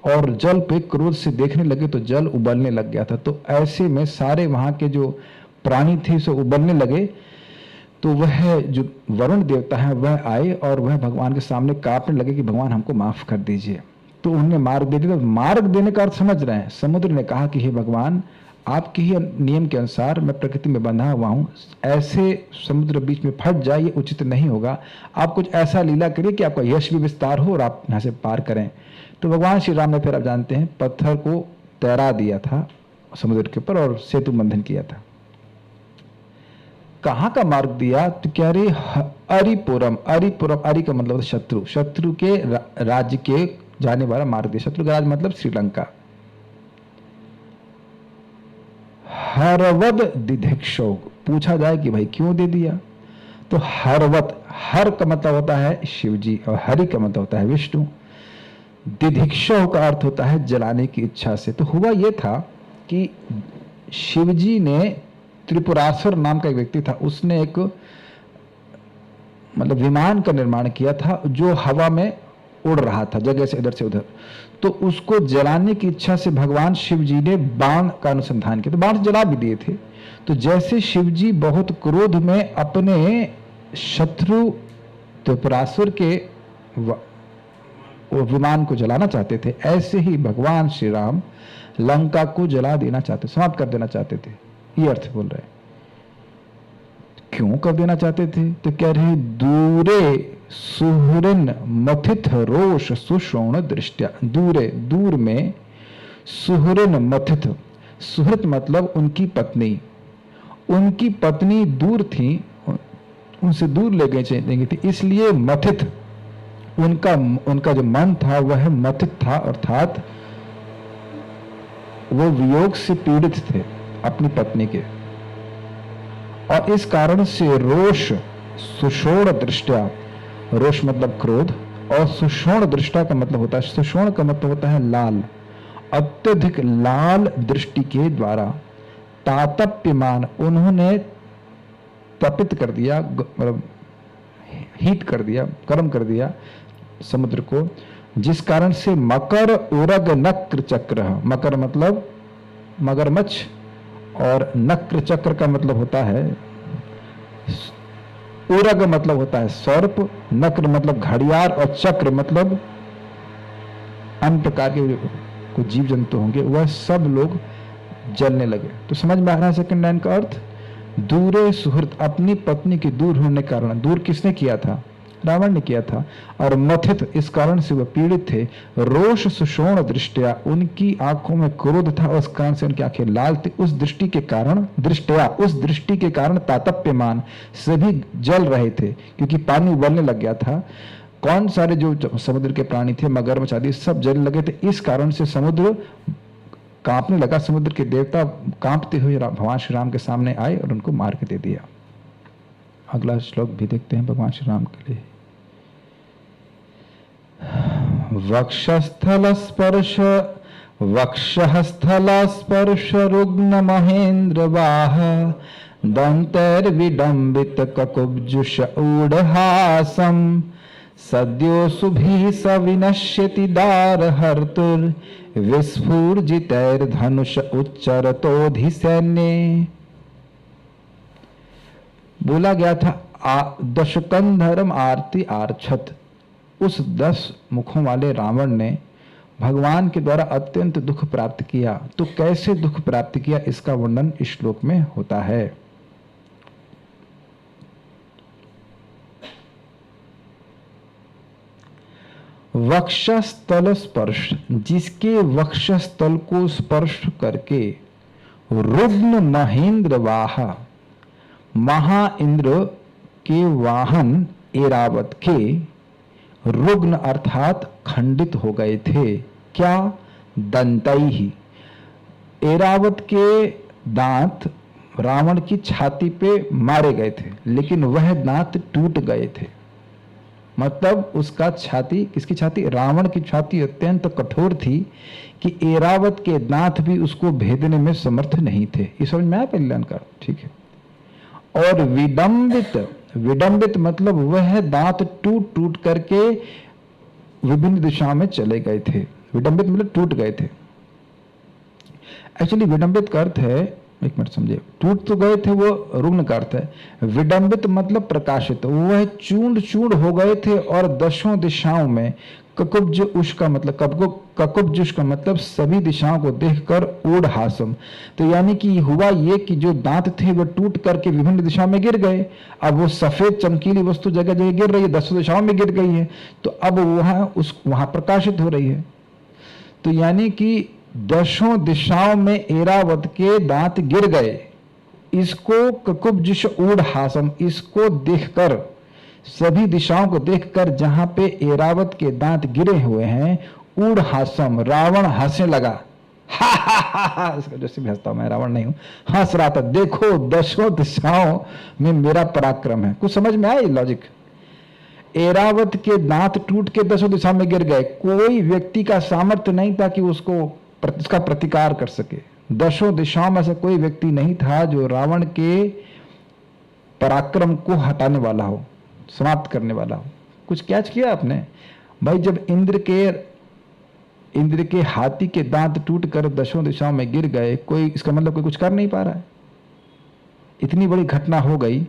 और जल पे क्रोध से देखने लगे तो जल उबलने लग गया था। तो ऐसे में सारे वहां के जो प्राणी थे सो उबलने लगे। तो वह जो वरुण देवता है वह आए और वह भगवान के सामने कांपने लगे कि भगवान हमको माफ कर दीजिए। तो उन्होंने मार्ग दे दिया। तो मार्ग देने का अर्थ समझ रहे हैं? समुद्र ने कहा कि हे भगवान, आपके ही नियम के अनुसार मैं प्रकृति में बंधा हुआ हूं, ऐसे समुद्र बीच में फट जाए ये उचित नहीं होगा। आप कुछ ऐसा लीला करिए कि आपका यश भी विस्तार हो और आप यहाँ से पार करें। तो भगवान श्री राम ने फिर आप जानते हैं पत्थर को तैरा दिया था समुद्र के ऊपर और सेतु बंधन किया था। कहां का मार्ग दिया? तो क्या रे अरिपुरम। अरिपुरम, अरि का मतलब शत्रु, शत्रु के राज्य के जाने वाला मार्ग दिया। शत्रु का राज्य मतलब श्रीलंका। हरवद दिधिक्षौ, पूछा जाए कि भाई क्यों दे दिया? तो हरवत, हर का मतलब होता है शिव जी और हरि का मतलब होता है विष्णु। दिधिक्षौ का अर्थ होता है जलाने की इच्छा से। तो हुआ यह था कि शिव जी ने, त्रिपुरासुर नाम का एक व्यक्ति था, उसने एक मतलब विमान का निर्माण किया था जो हवा में उड़ रहा था जगह से इधर से उधर, तो उसको जलाने की इच्छा से भगवान शिव जी ने बाण का अनुसंधान किया, तो बाण जला भी दिए थे। तो जैसे शिव जी बहुत क्रोध में अपने शत्रु त्रिपुरासुर के विमान को जलाना चाहते थे, ऐसे ही भगवान श्री राम लंका को जला देना चाहते, समाप्त कर देना चाहते थे। ये अर्थ बोल रहे हैं। क्यों कर देना चाहते थे? तो कह रहे दूरे सुहृन मथित रोष सुषोण दृष्टया। दूरे, दूर में, सुहृन मथित, सुहृत मतलब उनकी पत्नी, उनकी पत्नी दूर थी, उनसे दूर ले गई थी, इसलिए मथित, उनका जो मन था वह मथित था, अर्थात वो वियोग से पीड़ित थे अपनी पत्नी के, और इस कारण से रोष सुषोण दृष्टया, रोष मतलब क्रोध, और सुषोण दृष्टा का मतलब होता है, सुषोण का मतलब होता है लाल, अत्यधिक लाल दृष्टि के द्वारा तातप्यमान, उन्होंने तपित कर दिया, मतलब हीट कर दिया, गर्म कर दिया समुद्र को, जिस कारण से मकर उरग नक्र चक्र, मकर मतलब मगरमच्छ, और नक्र चक्र का मतलब होता है, उरग मतलब होता है सर्प, नक्र मतलब घड़ियाल, और चक्र मतलब अन्य प्रकार के कुछ जीव जंतु होंगे, वह सब लोग जलने लगे। तो समझ में आ रहा है सेकंड लाइन का अर्थ? दूरे सुहृत, अपनी पत्नी के दूर होने के कारण, दूर किसने किया था? रावण ने किया था, और मथित, इस कारण से वह पीड़ित थे, रोष सुषोण दृष्टया, उनकी आंखों में क्रोध था, उस कारण से उनकी आंखें लाल थी, उस दृष्टि के कारण, दृष्टया, उस दृष्टि के कारण तातप्यमान, सभी जल रहे थे, क्योंकि पानी उबलने लग गया था। कौन सारे जो समुद्र के प्राणी थे, मगरमच्छ आदि सब जलने लगे थे, इस कारण से समुद्र कांपने लगा। समुद्र के देवता कांपते हुए भगवान श्री राम के सामने आए और उनको मार के दे दिया। अगला श्लोक भी देखते हैं भगवान श्री राम के लिए। वक्षस्थल स्पर्श रुग्ण महेंद्र वाह दंतैर्विडंबित ककुब्जुष ऊढ़हासम सद्यो सुभी सविनश्यति दार हर्तुर विस्फूर्जितैर्धनुष उच्चरतोधिसैन्ये। बोला गया था दशकंधरम आरती आर्छत, उस 10 मुखों वाले रावण ने भगवान के द्वारा अत्यंत दुख प्राप्त किया। तो कैसे दुख प्राप्त किया, इसका वर्णन इस श्लोक में होता है। वक्षस्थल स्पर्श, जिसके वक्षस्थल को स्पर्श करके रुग्ण महेंद्र वाहा, महाइंद्र के वाहन ऐरावत के, रुग्ण अर्थात खंडित हो गए थे। क्या? दंतई ही, ऐरावत के दांत रावण की छाती पे मारे गए थे, लेकिन वह दांत टूट गए थे। मतलब उसका छाती, किसकी छाती? रावण की छाती अत्यंत कठोर थी कि ऐरावत के दांत भी उसको भेदने में समर्थ नहीं थे। ये समझ में आया कल्याण का? ठीक है। और विडंबित, विडंबित मतलब वह दांत टूट टूट करके विभिन्न दिशाओं में चले गए थे। विडंबित मतलब टूट गए थे। एक्चुअली विडंबित का अर्थ है, एक मिनट समझिए, टूट तो गए थे वो रुग्ण का अर्थ है, विडंबित मतलब प्रकाशित, वह चूंड चूंड हो गए थे और दशों दिशाओं में, ककुब्ज उष का मतलब, ककुब्जुष का मतलब सभी दिशाओं को देखकर ऊढ़हासम, तो यानी कि हुआ ये कि जो दांत थे वो टूट करके विभिन्न दिशाओं में गिर गए। अब वो सफेद चमकीली वस्तु जगह जगह गिर रही है, 10 दिशाओं में गिर गई है, तो अब वहां प्रकाशित हो रही है। तो यानी कि 10 दिशाओं में ऐरावत के दांत गिर गए। इसको ककुब्जुष ऊढ़हासम, इसको देखकर, सभी दिशाओं को देखकर जहां पे ऐरावत के दांत गिरे हुए हैं, ऊढ़हासम, रावण हंसने लगा। हा हा हा हा, इसका जैसे भी हंसता हूं, मैं रावण नहीं हूं, हंस रहा था। देखो 10 दिशाओं में मेरा पराक्रम है। कुछ समझ में आया लॉजिक? ऐरावत के दांत टूट के 10 दिशाओं में गिर गए, कोई व्यक्ति का सामर्थ्य नहीं था कि उसका प्रतिकार कर सके। 10 दिशाओं में से कोई व्यक्ति नहीं था जो रावण के पराक्रम को हटाने वाला हो, समाप्त करने वाला हो। कुछ कैच किया आपने? भाई जब इंद्र के हाथी के दांत टूटकर दशों दिशाओं में गिर गए, कोई इसका मतलब कोई कुछ कर नहीं पा रहा है। इतनी बड़ी घटना हो गई।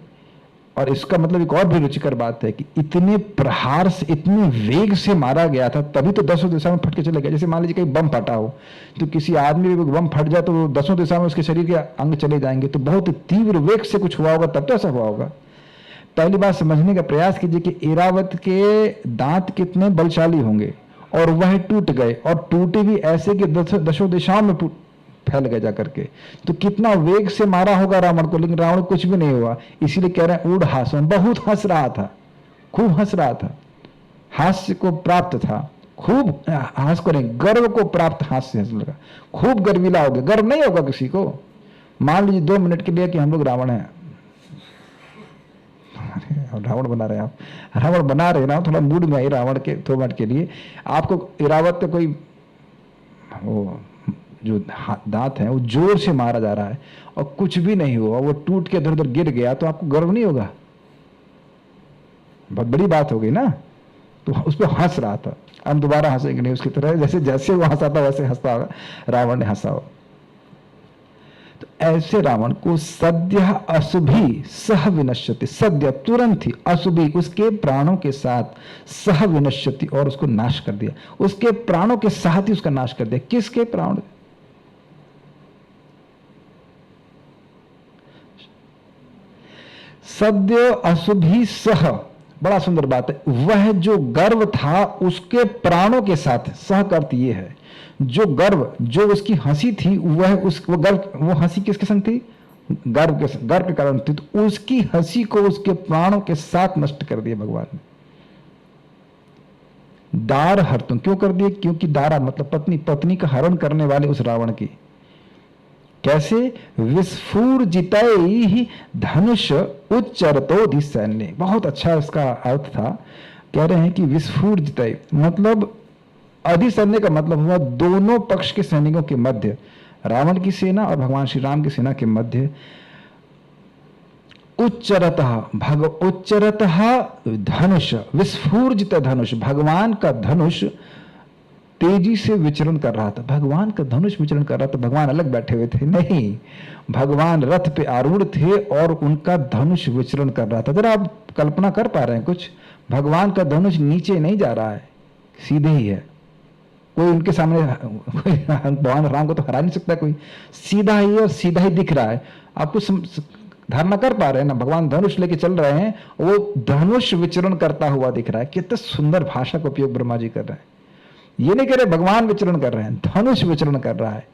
और इसका मतलब एक और भी रुचिकर बात है कि इतने प्रहार से, इतने वेग से मारा गया था, तभी तो दसों दिशा में फट के चले गया। जैसे मान लीजिए कहीं बम फटा हो, तो किसी आदमी में बम फट जाए तो दसों दिशा में उसके शरीर के अंग चले जाएंगे। तो बहुत तीव्र वेग से कुछ हुआ होगा, तब तो ऐसा हुआ होगा। पहली बात समझने का प्रयास कीजिए कि ऐरावत के दांत कितने बलशाली होंगे, और वह टूट गए, और टूटे भी ऐसे कि दसों दिशाओं में फैल गए जाकर के। तो कितना वेग से मारा होगा रावण को, लेकिन रावण कुछ भी नहीं हुआ। इसीलिए कह रहे हैं ऊढ़ हासन, बहुत हंस रहा था, खूब हंस रहा था, हास्य को प्राप्त था, खूब हंस को नहीं, गर्व को प्राप्त हास्य हंस लगा, खूब गर्विला हो गया। गर्व नहीं होगा किसी को। मान लीजिए 2 मिनट के लिए कि हम लोग रावण हैं, रावण बना रहे हैं आप, रावण बना रहे ना, थोड़ा मूड में आई रावण के 2 मिनट के लिए। आपको ऐरावत का कोई वो जो दांत है वो जोर से मारा जा रहा है और कुछ भी नहीं हुआ, वो टूट के इधर उधर गिर गया, तो आपको गर्व नहीं होगा? बहुत बड़ी बात हो गई ना। तो उस पर हंस रहा था। हम दोबारा हंसेंगे नहीं उसकी तरह, जैसे जैसे वो हंसा था वैसे हंसता होगा, रावण ने हंसा हो। तो ऐसे रावण को सद्य अशुभि सह विनश्यति, सद्य तुरंत ही, अशुभि उसके प्राणों के साथ, सह विनश्यति और उसको नाश कर दिया। उसके प्राणों के साथ ही उसका नाश कर दिया। किसके प्राण? सद्य अशुभि सह, बड़ा सुंदर बात है। वह जो गर्व था उसके प्राणों के साथ, सह का अर्थ यह है जो गर्व, जो उसकी हंसी थी, वह वो गर्व, वो हंसी किसके संग थी? गर्व के कारण थी। तो उसकी हंसी को उसके प्राणों के साथ नष्ट कर दिया भगवान ने। दार हर्तुम क्यों कर दिए? क्योंकि दारा मतलब पत्नी, पत्नी का हरण करने वाले उस रावण की। कैसे? विस्फूर्जितै धनुष उच्चरतोधि सैन्य। बहुत अच्छा इसका अर्थ था। कह रहे हैं कि विस्फूर्जितै मतलब अधिसैन्य का मतलब हुआ दोनों पक्ष के सैनिकों के मध्य, रावण की सेना और भगवान श्री राम की सेना के मध्य उच्चरतः धनुष, विस्फूर्जित धनुष, भगवान का धनुष तेजी से विचरण कर रहा था। भगवान का धनुष विचरण कर रहा था। भगवान अलग बैठे हुए थे? नहीं, भगवान रथ पे आरूढ़ थे और उनका धनुष विचरण कर रहा था। जरा आप कल्पना कर पा रहे हैं कुछ? भगवान का धनुष नीचे नहीं जा रहा है, सीधे ही है। कोई उनके सामने, कोई भगवान राम को तो हरा नहीं सकता कोई, सीधा ही और सीधा ही दिख रहा है। आप कुछ धारणा कर पा रहे हैं ना? भगवान धनुष लेके चल रहे हैं, वो धनुष विचरण करता हुआ दिख रहा है। कितने सुंदर भाषा का उपयोग ब्रह्मा जी कर रहे हैं। ये नहीं कह रहे भगवान विचरण कर रहे हैं, धनुष विचरण कर रहा है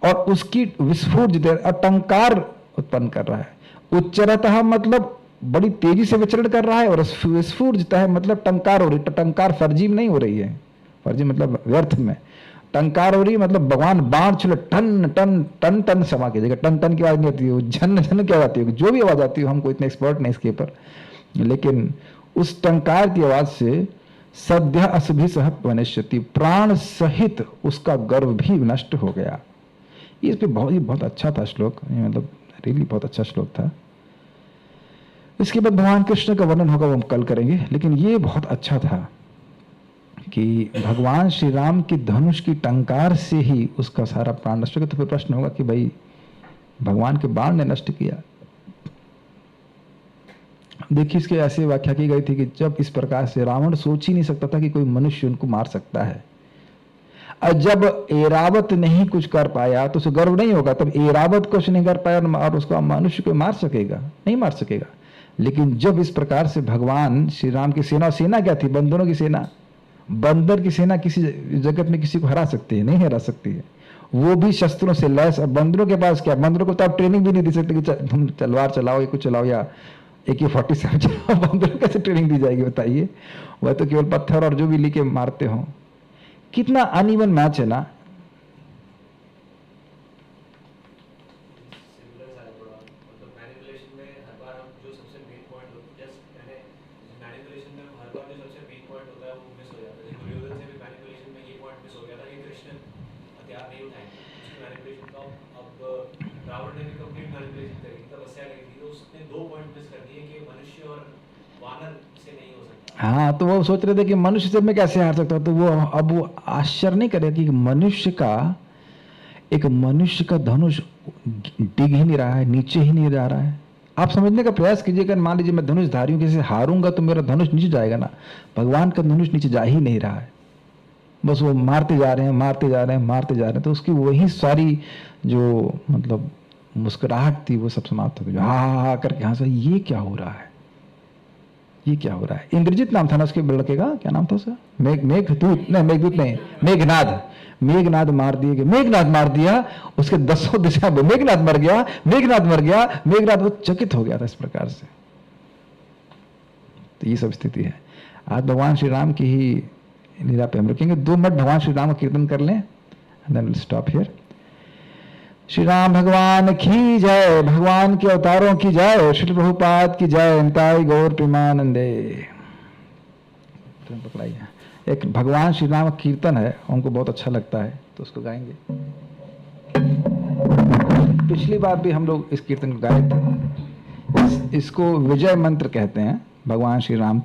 और उसकी विस्फोट टंकार उत्पन्न कर रहा है। उच्चरतः मतलब बड़ी तेजी से विचरण कर रहा है, और विस्फूर्जित है मतलब टंकार हो रही। टंकार फर्जी में नहीं हो रही है, फर्जी मतलब व्यर्थ में, टंकार हो रही मतलब भगवान बाण चलो टन टन टन टन समा की जगह टन टन की आवाज नहीं आती है, झन झन की आवाज आती है, जो भी आवाज आती है, हमको इतने एक्सपर्ट नहीं इसके ऊपर, लेकिन उस टंकार की आवाज से सद्य असुभि सह वनश्यति, प्राण सहित उसका गर्व भी नष्ट हो गया। इस पे बहुत अच्छा था श्लोक, मतलब रियली बहुत अच्छा श्लोक था। इसके बाद भगवान कृष्ण का वर्णन होगा, वो हम कल करेंगे, लेकिन ये बहुत अच्छा था कि भगवान श्री राम की धनुष की टंकार से ही उसका सारा प्राण नष्ट हो गया। तो फिर प्रश्न होगा कि भाई भगवान के बाण ने नष्ट किया। देखिए इसकी ऐसी व्याख्या की गई थी कि जब इस प्रकार से रावण सोच ही नहीं सकता था कि कोई मनुष्य उनको मार सकता है, और जब ऐरावत नहीं कुछ कर पाया तो उसे गर्व नहीं होगा। तब ऐरावत कुछ नहीं कर पाया और उसको मनुष्य को मार सकेगा? नहीं मार सकेगा। लेकिन जब इस प्रकार से भगवान श्री राम की सेना, सेना क्या थी? बंदरों की सेना। बंदर की सेना किसी जगत में किसी को हरा सकती है? नहीं हरा सकती है, वो भी शस्त्रों से लैस। और बंदरों के पास क्या? बंदरों को तो आप ट्रेनिंग भी नहीं दे सकते कि तुम तलवार चलाओ या कुछ चलाओ या AK-47 चलाओ। बंदरों कैसे ट्रेनिंग दी जाएगी बताइए? वह तो केवल पत्थर और जो भी लेके मारते हो। कितना अनइवन मैच है ना। हाँ, तो वो सोच रहे थे कि मनुष्य से मैं कैसे हार सकता हूँ। तो वो अब वो आश्चर्य नहीं करे कि एक मनुष्य का धनुष डिग ही नहीं रहा है, नीचे ही नहीं जा रहा है। आप समझने का प्रयास कीजिए, अगर मान लीजिए मैं धनुषधारी हूं, किसी हारूंगा तो मेरा धनुष नीचे जाएगा ना। भगवान का धनुष नीचे जा ही नहीं रहा है, बस वो मारते जा रहे हैं, मारते जा रहे हैं, मारते जा रहे हैं। तो उसकी वही सारी जो मतलब मुस्कुराहट थी वो सब समाप्त हो गई। हा हा हा करके हंसा, ये क्या हो रहा है, ये क्या हो रहा है। इंद्रजीत नाम था ना उसके लड़के का, क्या नाम था उसका, मेघदूत नहीं, मेघदूत नहीं, मेघनाद। मेघनाद मार दिए गए, मेघनाद मार दिया, उसके 10 दिशा में मेघनाद मर गया, मेघनाद मर गया, मेघनाद वो चकित हो गया था इस प्रकार से। तो ये सब स्थिति है। आज भगवान श्री राम की ही लीला पे हम रुकेंगे। 2 मिनट भगवान श्री राम का कीर्तन कर लें, and then will stop here. Shri Ram भगवान की जय, भगवान के अवतारों की जय, श्री प्रभुपाद की जय, निताई गौर प्रेमानंदे। पकड़ाइए, एक भगवान श्री राम का कीर्तन है, उनको बहुत अच्छा लगता है तो उसको गाएंगे। पिछली बार भी हम लोग इस कीर्तन को गाए थे। इसको विजय मंत्र कहते हैं भगवान श्री राम